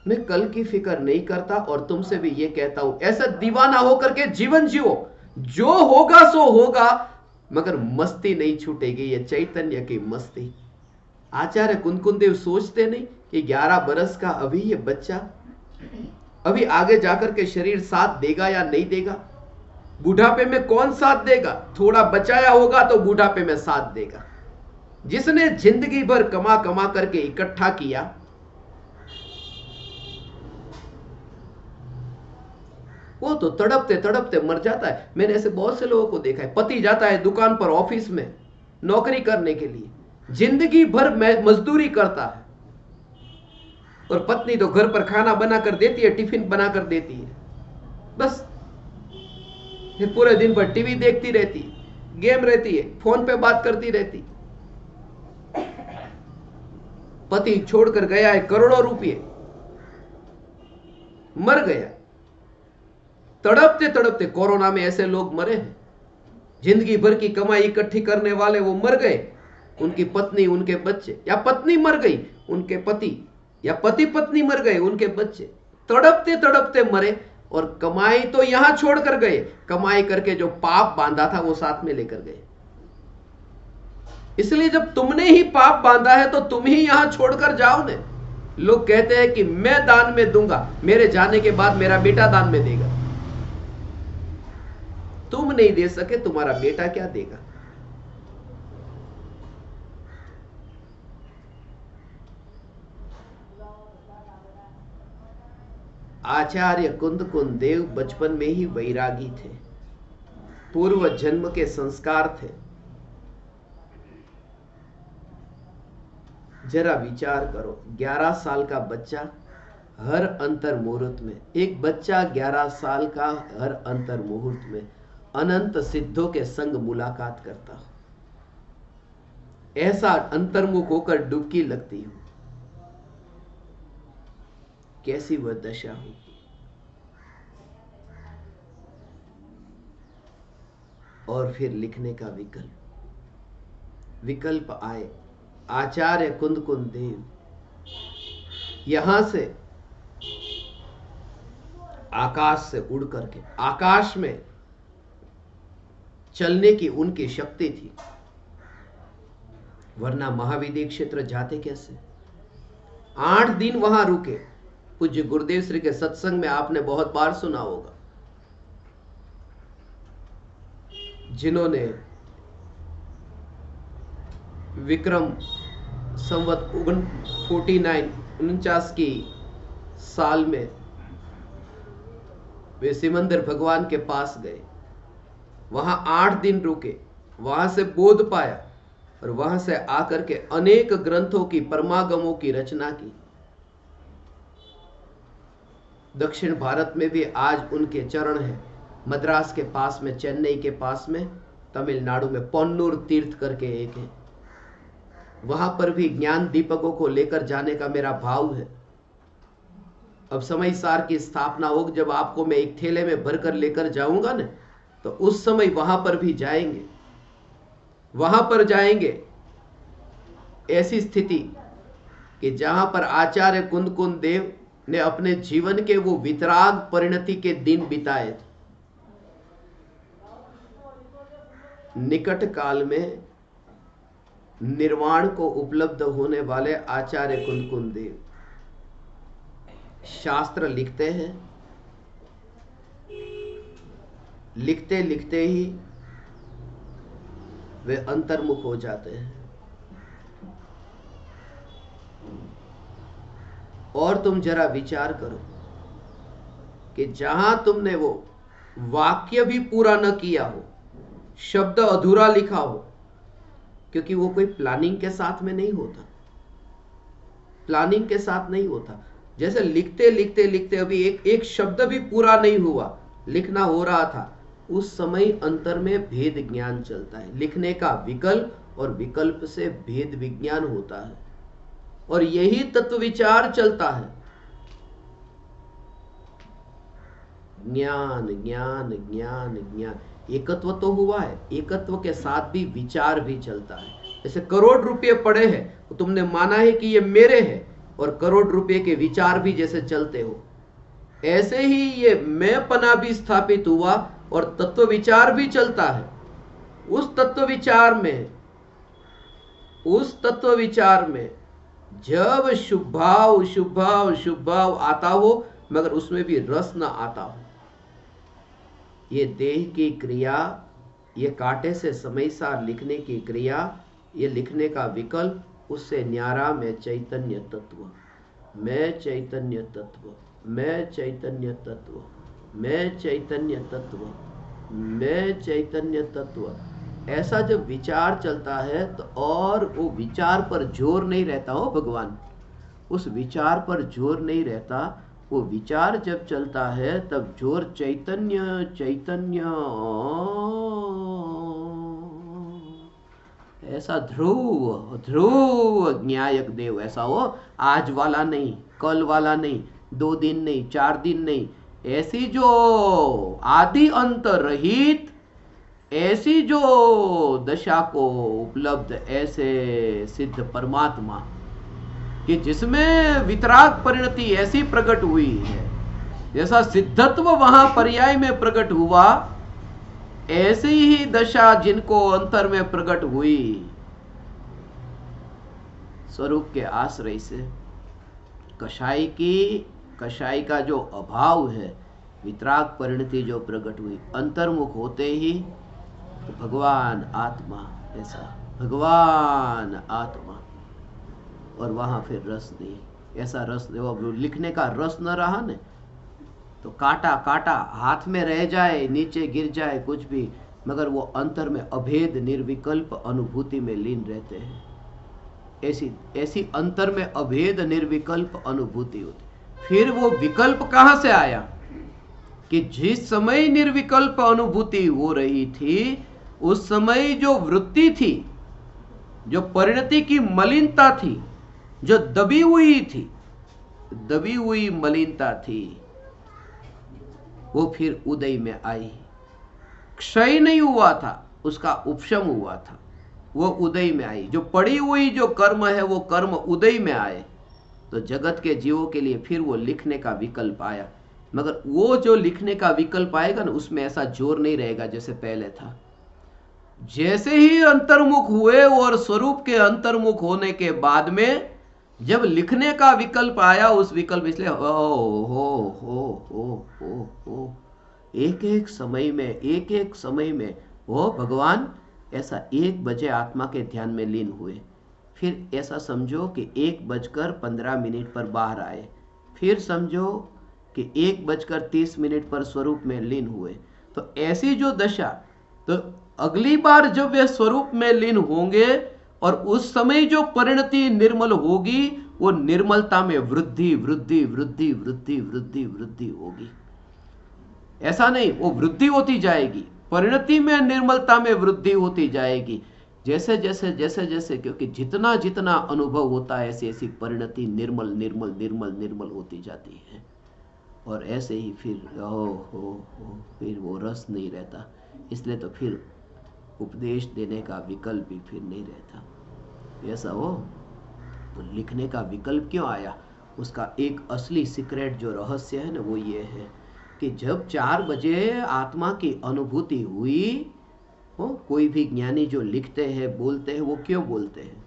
मैं कल की फिक्र नहीं करता और तुमसे भी ये कहता हूं, ऐसा दीवाना होकर के जीवन जियो, जो होगा सो होगा, मगर मस्ती नहीं छूटेगी, ये चैतन्य की मस्ती। आचार्य कुनकुन देव सोचते नहीं कि 11 बरस का अभी ये बच्चा अभी आगे जाकर के शरीर साथ देगा या नहीं देगा। बुढ़ापे में कौन साथ देगा? थोड़ा बचाया होगा तो बुढ़ापे में साथ देगा। जिसने जिंदगी भर कमा कमा करके इकट्ठा किया, वो तो तड़पते तड़पते मर जाता है। मैंने ऐसे बहुत से लोगों को देखा है, पति जाता है दुकान पर, ऑफिस में नौकरी करने के लिए, जिंदगी भर मजदूरी करता है, और पत्नी तो घर पर खाना बनाकर देती है, टिफिन बनाकर देती है, बस फिर पूरे दिन भर टीवी देखती रहती है, गेम रहती है, फोन पे बात करती रहती। पति छोड़कर गया है करोड़ों रुपये, मर गया। तड़पते तड़पते कोरोना में ऐसे लोग मरे हैं। जिंदगी भर की कमाई इकट्ठी करने वाले वो मर गए, उनकी पत्नी, उनके बच्चे, या पत्नी मर गई, उनके पति, या पति पत्नी मर गए, उनके बच्चे, तड़पते तड़पते मरे। और कमाई तो यहां छोड़कर गए, कमाई करके जो पाप बांधा था वो साथ में लेकर गए। इसलिए जब तुमने ही पाप बांधा है तो तुम ही यहां छोड़कर जाओ ने। लोग कहते हैं कि मैं दान में दूंगा, मेरे जाने के बाद मेरा बेटा दान में देगा। तुम नहीं दे सके, तुम्हारा बेटा क्या देगा? आचार्य कुंदकुन देव बचपन में ही वैरागी थे, पूर्व जन्म के संस्कार थे। जरा विचार करो, 11 साल का बच्चा हर अंतर मुहूर्त में, एक बच्चा 11 साल का हर अंतर मुहूर्त में अनंत सिद्धों के संग मुलाकात करता हो, ऐसा अंतर्मुख होकर डुबकी लगती हो, कैसी वह दशा होगी। और फिर लिखने का विकल्प आए। आचार्य कुंदकुन देव यहां से आकाश से उड़ करके, आकाश में चलने की उनकी शक्ति थी, वरना महाविद्य क्षेत्र जाते कैसे? 8 दिन वहां रुके। पूज्य गुरुदेव श्री के सत्संग में आपने बहुत बार सुना होगा, जिन्होंने विक्रम संवत 49 की साल में वे सिमंदर भगवान के पास गए, वहां 8 दिन रुके, वहां से बोध पाया, और वहां से आकर के अनेक ग्रंथों की, परमागमों की रचना की। दक्षिण भारत में भी आज उनके चरण हैं। मद्रास के पास में, चेन्नई के पास में, तमिलनाडु में पोन्नूर तीर्थ करके एक है, वहां पर भी ज्ञान दीपकों को लेकर जाने का मेरा भाव है। अब समय सार की स्थापना हो, जब आपको मैं एक थैले में भरकर लेकर जाऊंगा ना, तो उस समय वहां पर भी जाएंगे, वहां पर जाएंगे। ऐसी स्थिति कि जहां पर आचार्य कुंदकुन देव ने अपने जीवन के वो वितराग परिणति के दिन बिताए थे। निकट काल में निर्वाण को उपलब्ध होने वाले आचार्य कुंदकुन देव शास्त्र लिखते हैं, लिखते लिखते ही वे अंतर्मुख हो जाते हैं। और तुम जरा विचार करो कि जहां तुमने वो वाक्य भी पूरा न किया हो, शब्द अधूरा लिखा हो, क्योंकि वो कोई प्लानिंग के साथ में नहीं होता, प्लानिंग के साथ नहीं होता। जैसे लिखते लिखते लिखते अभी एक शब्द भी पूरा नहीं हुआ, लिखना हो रहा था, उस समय अंतर में भेद ज्ञान चलता है। लिखने का विकल्प और विकल्प से भेद विज्ञान होता है, और यही तत्व विचार चलता है। ज्ञान ज्ञान ज्ञान ज्ञान, एकत्व तो हुआ है, एकत्व के साथ भी विचार भी चलता है। जैसे करोड़ रुपए पड़े हैं, तो तुमने माना है कि ये मेरे हैं, और करोड़ रुपए के विचार भी जैसे चलते हो, ऐसे ही ये मैंपना भी स्थापित हुआ और तत्व विचार भी चलता है। उस तत्व विचार में जब शुभ भाव आता हो, मगर उसमें भी रस न आता हो। ये देह की क्रिया, ये कांटे से समय सार लिखने की क्रिया, ये लिखने का विकल्प, उससे न्यारा मैं चैतन्य तत्व, मैं चैतन्य तत्व, मैं चैतन्य तत्व, मैं चैतन्य तत्व, मैं चैतन्य तत्व, ऐसा जब विचार चलता है तो, और वो विचार पर जोर नहीं रहता हो भगवान, उस विचार पर जोर नहीं रहता। वो विचार जब चलता है तब जोर चैतन्य चैतन्य, ऐसा ध्रुव ध्रुव न्यायक देव, ऐसा हो आज वाला नहीं, कल वाला नहीं, 2 दिन नहीं, 4 दिन नहीं, ऐसी जो आदि अंत रहित, ऐसी जो दशा को उपलब्ध ऐसे सिद्ध परमात्मा, कि जिसमें वितराग परिणति ऐसी प्रकट हुई है, जैसा सिद्धत्व वहां पर्याय में प्रकट हुआ, ऐसी ही दशा जिनको अंतर में प्रकट हुई स्वरूप के आश्रय से। कषाय का जो अभाव है, वितराग परिणति जो प्रकट हुई, अंतर्मुख होते ही तो भगवान आत्मा, ऐसा भगवान आत्मा, और वहां फिर रस नहीं, ऐसा रस वो लिखने का रस न रहा न, तो काटा काटा हाथ में रह जाए, नीचे गिर जाए, कुछ भी, मगर वो अंतर में अभेद निर्विकल्प अनुभूति में लीन रहते हैं। ऐसी अंतर में अभेद निर्विकल्प अनुभूति होती। फिर वो विकल्प कहां से आया कि जिस समय निर्विकल्प अनुभूति हो रही थी, उस समय जो वृत्ति थी, जो परिणति की मलिनता थी, जो दबी हुई मलिनता थी, वो फिर उदय में आई। क्षय नहीं हुआ था, उसका उपशम हुआ था, वो उदय में आई। जो पड़ी हुई जो कर्म है, वो कर्म उदय में आए, तो जगत के जीवों के लिए फिर वो लिखने का विकल्प आया। मगर वो जो लिखने का विकल्प आएगा ना, उसमें ऐसा जोर नहीं रहेगा जैसे पहले था। जैसे ही अंतर्मुख हुए और स्वरूप के अंतर्मुख होने के बाद में जब लिखने का विकल्प आया, उस विकल्प इसलिए हो एक एक समय में वो भगवान ऐसा 1 बजे आत्मा के ध्यान में लीन हुए। फिर ऐसा समझो कि 1:15 पर बाहर आए, फिर समझो कि 1:30 पर स्वरूप में लीन हुए। तो ऐसी जो दशा, तो अगली बार जब वे स्वरूप में लीन होंगे और उस समय जो परिणति निर्मल होगी, वो निर्मलता में वृद्धि वृद्धि वृद्धि वृद्धि वृद्धि वृद्धि होगी। ऐसा नहीं, वो वृद्धि होती जाएगी, परिणति में निर्मलता में वृद्धि होती जाएगी। जैसे जैसे जैसे जैसे, क्योंकि जितना जितना अनुभव होता है, ऐसी ऐसी परिणति निर्मल निर्मल निर्मल निर्मल होती जाती है। और ऐसे ही फिर फिर वो रस नहीं रहता। इसलिए तो फिर उपदेश देने का विकल्प भी फिर नहीं रहता। ऐसा हो तो लिखने का विकल्प क्यों आया? उसका एक असली सीक्रेट जो रहस्य है ना, वो ये है कि जब 4 बजे आत्मा की अनुभूति हुई हो, कोई भी ज्ञानी जो लिखते हैं बोलते हैं, वो क्यों बोलते हैं?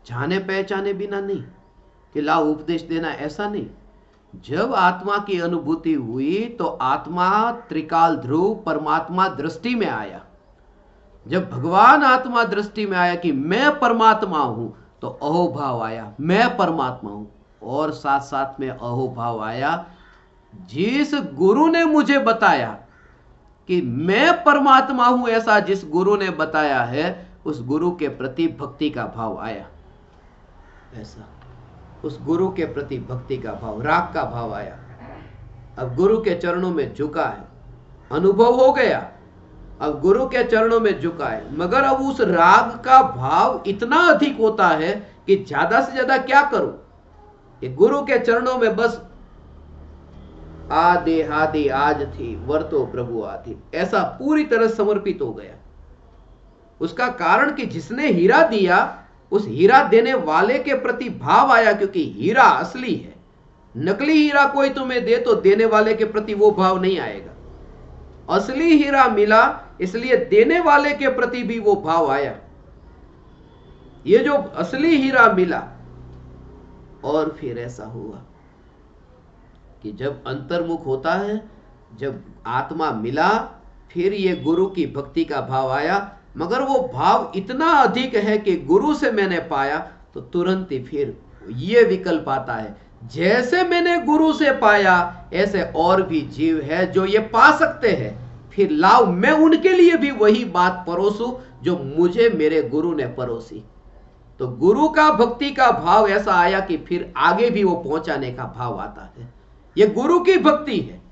जाने पहचाने बिना नहीं कि लाओ उपदेश देना, ऐसा नहीं। जब आत्मा की अनुभूति हुई तो आत्मा त्रिकाल ध्रुव परमात्मा दृष्टि में आया। जब भगवान आत्मा दृष्टि में आया कि मैं परमात्मा हूं, तो अहोभाव आया, मैं परमात्मा हूं। और साथ साथ में अहोभाव आया, जिस गुरु ने मुझे बताया कि मैं परमात्मा हूं, ऐसा जिस गुरु ने बताया है, उस गुरु के प्रति भक्ति का भाव आया। ऐसा उस गुरु के प्रति भक्ति का भाव, राग का भाव आया। अब गुरु के चरणों में झुका है, अनुभव हो गया, अब गुरु के चरणों में झुका है, मगर अब उस राग का भाव इतना अधिक होता है कि ज्यादा से ज्यादा क्या करूं, ये गुरु के चरणों में बस आदे हादे आज थी वर्तो प्रभु आती, ऐसा पूरी तरह समर्पित हो गया। उसका कारण कि जिसने हीरा दिया उस हीरा देने वाले के प्रति भाव आया, क्योंकि हीरा असली है। नकली हीरा कोई तुम्हें दे तो देने वाले के प्रति वो भाव नहीं आएगा। असली हीरा मिला इसलिए देने वाले के प्रति भी वो भाव आया। ये जो असली हीरा मिला, और फिर ऐसा हुआ कि जब अंतर्मुख होता है, जब आत्मा मिला, फिर ये गुरु की भक्ति का भाव आया, मगर वो भाव इतना अधिक है कि गुरु से मैंने पाया तो तुरंत ही फिर ये विकल्प आता है, जैसे मैंने गुरु से पाया ऐसे और भी जीव है जो ये पा सकते हैं, फिर लाओ मैं उनके लिए भी वही बात परोसूं जो मुझे मेरे गुरु ने परोसी। तो गुरु का भक्ति का भाव ऐसा आया कि फिर आगे भी वो पहुंचाने का भाव आता है। ये गुरु की भक्ति है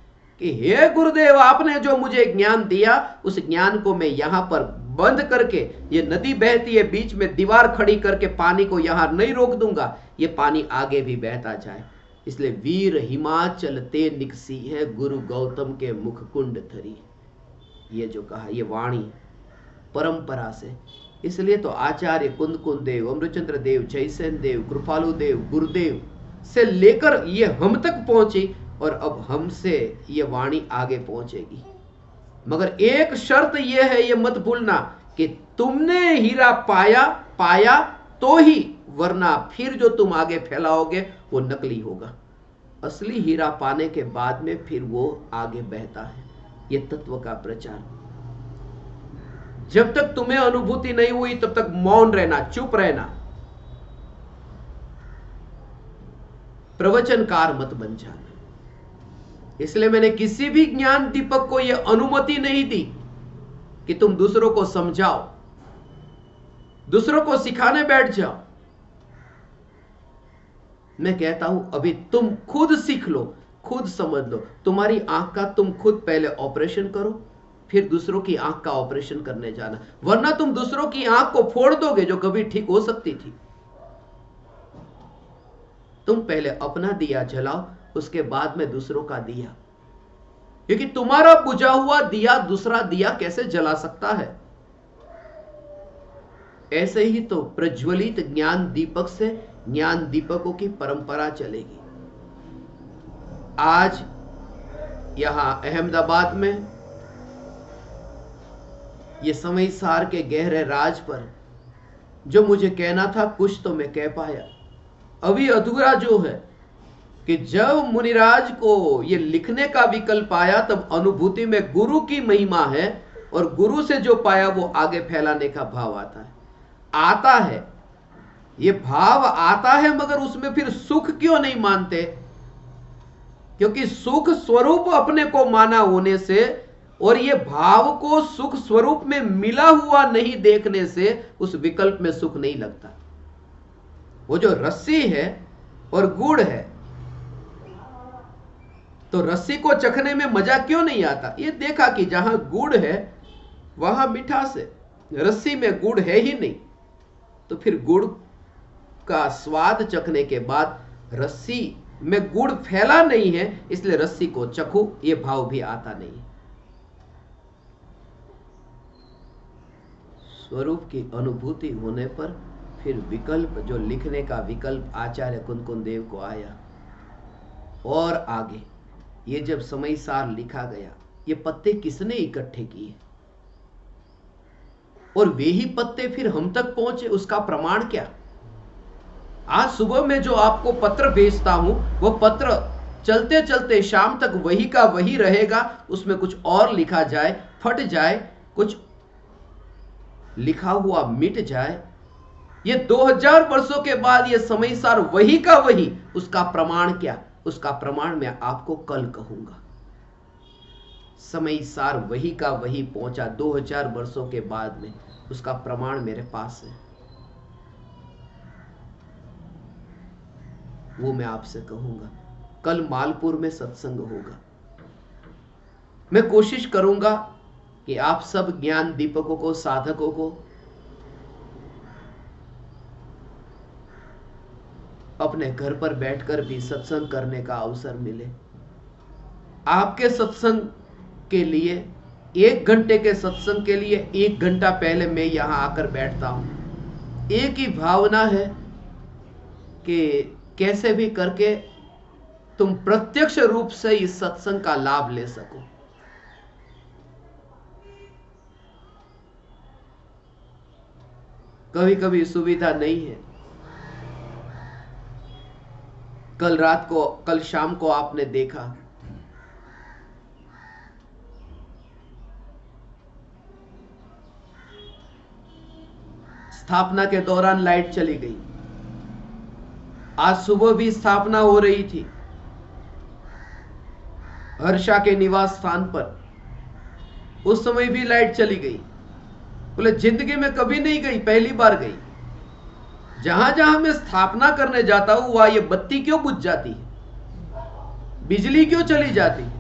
कि हे गुरुदेव, आपने जो मुझे ज्ञान दिया उस ज्ञान को मैं यहां पर बंद करके, ये नदी बहती है बीच में दीवार खड़ी करके पानी को यहां नहीं रोक दूंगा, ये पानी आगे भी बहता जाए। इसलिए वीर हिमाचल ते निकसी है, गुरु गौतम के मुख कुंड धरी। ये जो कहा, ये वाणी परंपरा से। इसलिए तो आचार्य कुंद देव, अमृतचंद्र देव, जयसेन देव, कृपालु देव, गुरुदेव से लेकर ये हम तक पहुंची, और अब हमसे ये वाणी आगे पहुंचेगी। मगर एक शर्त यह है, ये मत भूलना कि तुमने हीरा पाया तो ही, वरना फिर जो तुम आगे फैलाओगे वो नकली होगा। असली हीरा पाने के बाद में फिर वो आगे बहता है। ये तत्व का प्रचार। जब तक तुम्हें अनुभूति नहीं हुई तब तक मौन रहना, चुप रहना, प्रवचनकार मत बन जाना। इसलिए मैंने किसी भी ज्ञान दीपक को यह अनुमति नहीं दी कि तुम दूसरों को समझाओ, दूसरों को सिखाने बैठ जाओ। मैं कहता हूं अभी तुम खुद सीख लो, खुद समझ लो। तुम्हारी आंख का तुम खुद पहले ऑपरेशन करो, फिर दूसरों की आंख का ऑपरेशन करने जाना, वरना तुम दूसरों की आंख को फोड़ दोगे जो कभी ठीक हो सकती थी। तुम पहले अपना दिया जलाओ, उसके बाद में दूसरों का दिया, क्योंकि तुम्हारा बुझा हुआ दिया दूसरा दिया कैसे जला सकता है। ऐसे ही तो प्रज्वलित ज्ञान दीपक से ज्ञान दीपकों की परंपरा चलेगी। आज यहां अहमदाबाद में ये समयसार के गहरे राज पर जो मुझे कहना था कुछ तो मैं कह पाया। अभी अधूरा जो है कि जब मुनिराज को ये लिखने का विकल्प आया तब अनुभूति में गुरु की महिमा है, और गुरु से जो पाया वो आगे फैलाने का भाव आता है। ये भाव आता है, मगर उसमें फिर सुख क्यों नहीं मानते? क्योंकि सुख स्वरूप अपने को माना होने से और ये भाव को सुख स्वरूप में मिला हुआ नहीं देखने से उस विकल्प में सुख नहीं लगता। वो जो रस्सी है और गुड़ है, तो रस्सी को चखने में मजा क्यों नहीं आता? ये देखा कि जहां गुड़ है वहां मिठास है, रस्सी में गुड़ है ही नहीं, तो फिर गुड़ का स्वाद चखने के बाद रस्सी में गुड़ फैला नहीं है, इसलिए रस्सी को चखूं, ये भाव भी आता नहीं। स्वरूप की अनुभूति होने पर फिर विकल्प, जो लिखने का विकल्प आचार्य कुंद देव को आया। और आगे ये जब समयसार लिखा गया, ये पत्ते किसने इकट्ठे किए और वे ही पत्ते फिर हम तक पहुंचे, उसका प्रमाण क्या? आज सुबह में जो आपको पत्र भेजता हूं, वह पत्र चलते चलते शाम तक वही का वही रहेगा, उसमें कुछ और लिखा जाए, फट जाए, कुछ लिखा हुआ मिट जाए, ये 2000 वर्षों के बाद ये समयसार वही का वही, उसका प्रमाण क्या? उसका प्रमाण मैं आपको कल कहूंगा। समयसार वही का वही पहुंचा 2000 वर्षों के बाद में, उसका प्रमाण मेरे पास है। वो मैं आपसे कहूंगा। कल मालपुर में सत्संग होगा। मैं कोशिश करूंगा कि आप सब ज्ञान दीपकों को, साधकों को अपने घर पर बैठकर भी सत्संग करने का अवसर मिले। आपके सत्संग के लिए, 1 घंटे के सत्संग के लिए 1 घंटा पहले मैं यहां आकर बैठता हूं। एक ही भावना है कि कैसे भी करके तुम प्रत्यक्ष रूप से इस सत्संग का लाभ ले सको। कभी कभी सुविधा नहीं है। कल शाम को आपने देखा, स्थापना के दौरान लाइट चली गई। आज सुबह भी स्थापना हो रही थी हर्षा के निवास स्थान पर, उस समय भी लाइट चली गई। बोले जिंदगी में कभी नहीं गई, पहली बार गई। जहां जहां मैं स्थापना करने जाता हूं वहां ये बत्ती क्यों बुझ जाती है, बिजली क्यों चली जाती है?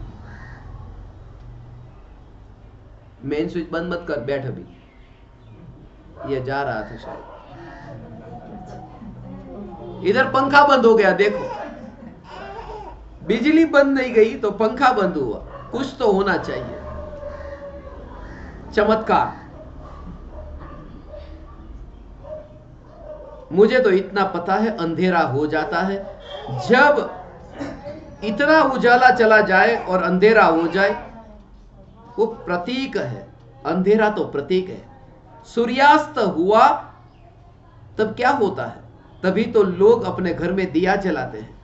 मेन स्विच बंद मत कर, बैठ अभी। ये जा रहा था शायद। इधर पंखा बंद हो गया, देखो बिजली बंद नहीं गई तो पंखा बंद हुआ। कुछ तो होना चाहिए, चमत्कार। मुझे तो इतना पता है, अंधेरा हो जाता है जब इतना उजाला चला जाए और अंधेरा हो जाए। वो प्रतीक है, अंधेरा तो प्रतीक है। सूर्यास्त हुआ तब क्या होता है? तभी तो लोग अपने घर में दिया जलाते हैं।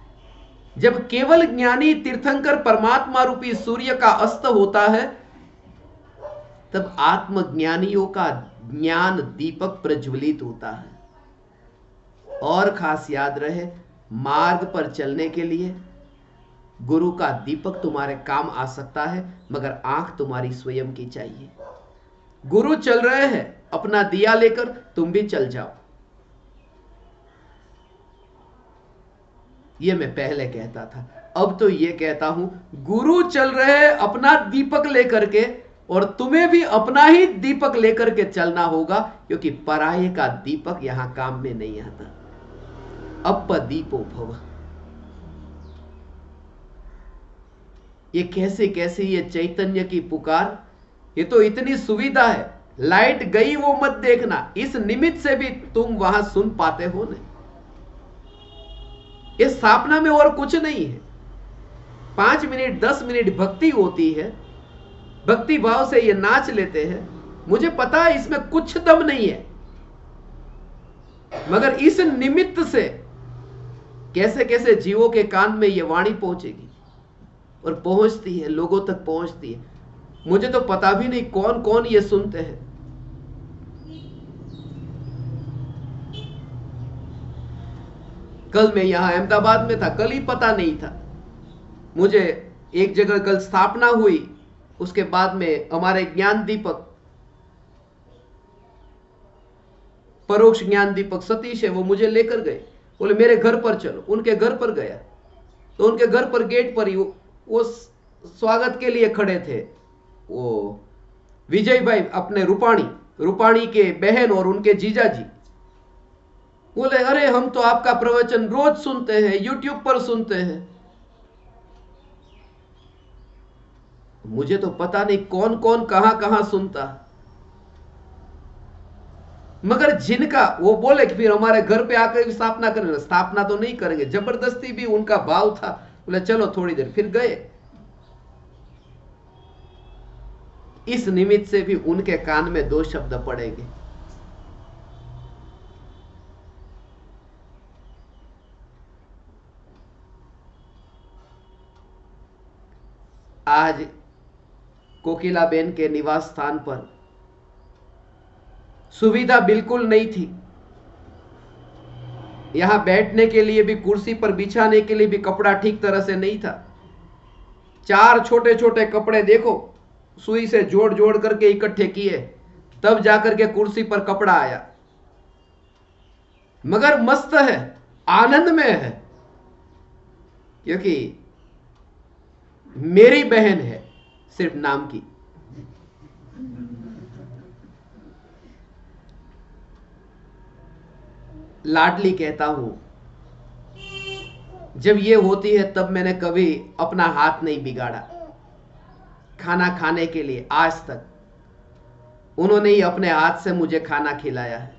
जब केवल ज्ञानी तीर्थंकर परमात्मा रूपी सूर्य का अस्त होता है तब आत्मज्ञानियों का ज्ञान दीपक प्रज्वलित होता है। और खास याद रहे, मार्ग पर चलने के लिए गुरु का दीपक तुम्हारे काम आ सकता है, मगर आंख तुम्हारी स्वयं की चाहिए। गुरु चल रहे हैं, अपना दिया लेकर तुम भी चल जाओ। ये मैं पहले कहता था, अब तो ये कहता हूं, गुरु चल रहे हैं अपना दीपक लेकर के, और तुम्हें भी अपना ही दीपक लेकर के चलना होगा, क्योंकि पराये का दीपक यहां काम में नहीं आता। अपदीपो भव। ये कैसे कैसे ये चैतन्य की पुकार, ये तो इतनी सुविधा है। लाइट गई वो मत देखना, इस निमित्त से भी तुम वहां सुन पाते हो ना। इस स्थापना में और कुछ नहीं है। 5 मिनट 10 मिनट भक्ति होती है, भक्ति भाव से ये नाच लेते हैं। मुझे पता है इसमें कुछ दम नहीं है, मगर इस निमित्त से कैसे कैसे जीवों के कान में ये वाणी पहुंचेगी, और पहुंचती है, लोगों तक पहुंचती है। मुझे तो पता भी नहीं कौन कौन ये सुनते हैं। कल मैं यहां अहमदाबाद में था, कल ही पता नहीं था मुझे। एक जगह कल स्थापना हुई, उसके बाद में हमारे ज्ञान दीपक, परोक्ष ज्ञान दीपक सतीश है, वो मुझे लेकर गए। बोले मेरे घर पर चलो। उनके घर पर गया तो उनके घर पर गेट पर ही वो स्वागत के लिए खड़े थे। वो विजय भाई अपने रूपाणी के बहन और उनके जीजा जी। बोले अरे हम तो आपका प्रवचन रोज सुनते हैं, यूट्यूब पर सुनते हैं। मुझे तो पता नहीं कौन कौन कहां कहां सुनता, मगर जिनका, वो बोले कि फिर हमारे घर पे आकर स्थापना करेंगे। स्थापना तो नहीं करेंगे, जबरदस्ती भी उनका भाव था। बोले चलो थोड़ी देर, फिर गए। इस निमित्त से भी उनके कान में 2 शब्द पड़ेंगे। आज कोकिलाबेन के निवास स्थान पर सुविधा बिल्कुल नहीं थी। यहां बैठने के लिए भी, कुर्सी पर बिछाने के लिए भी कपड़ा ठीक तरह से नहीं था। 4 छोटे छोटे कपड़े देखो, सुई से जोड़ जोड़ करके इकट्ठे किए, तब जाकर के कुर्सी पर कपड़ा आया, मगर मस्त है, आनंद में है, क्योंकि मेरी बहन है सिर्फ नाम की। लाडली कहता हूं, जब ये होती है तब मैंने कभी अपना हाथ नहीं बिगाड़ा। खाना खाने के लिए आज तक उन्होंने ही अपने हाथ से मुझे खाना खिलाया है।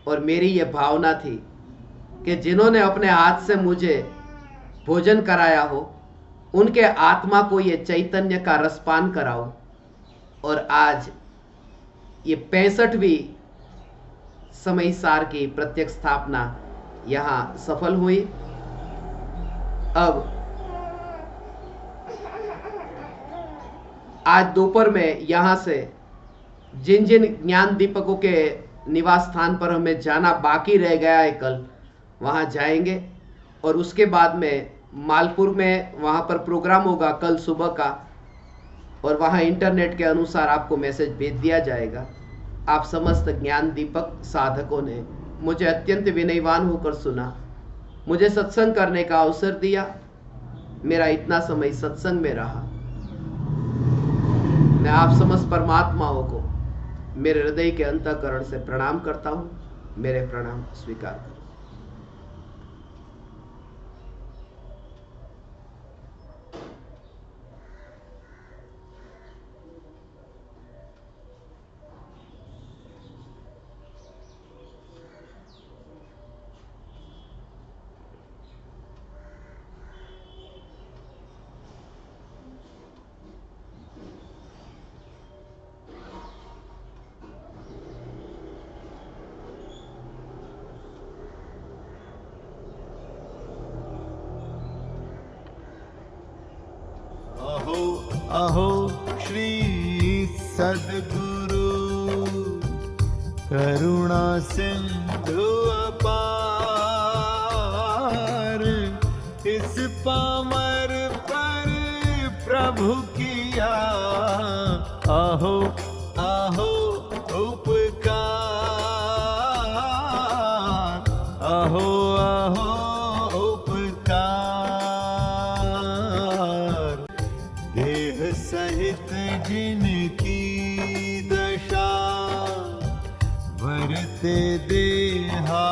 और मेरी ये भावना थी कि जिन्होंने अपने हाथ से मुझे भोजन कराया हो, उनके आत्मा को ये चैतन्य का रसपान कराओ। और आज ये 65वीं समय सार की प्रत्यक्ष स्थापना यहां सफल हुई। अब आज दोपहर में यहां से जिन जिन ज्ञान दीपकों के निवास स्थान पर हमें जाना बाकी रह गया है, कल वहां जाएंगे। और उसके बाद में मालपुर में वहां पर प्रोग्राम होगा कल सुबह का, और वहां इंटरनेट के अनुसार आपको मैसेज भेज दिया जाएगा। आप समस्त ज्ञान दीपक साधकों ने मुझे अत्यंत विनयवान होकर सुना, मुझे सत्संग करने का अवसर दिया। मेरा इतना समय सत्संग में रहा। मैं आप समस्त परमात्माओं को मेरे हृदय के अंतःकरण से प्रणाम करता हूं। मेरे प्रणाम स्वीकार करें। अहो श्री सद्गुरु करुणा सिंधु अपार, इस पामर पर प्रभु किया अहो अहो उपकार, अहो अहो सहित जिनकी दशा वरते देहा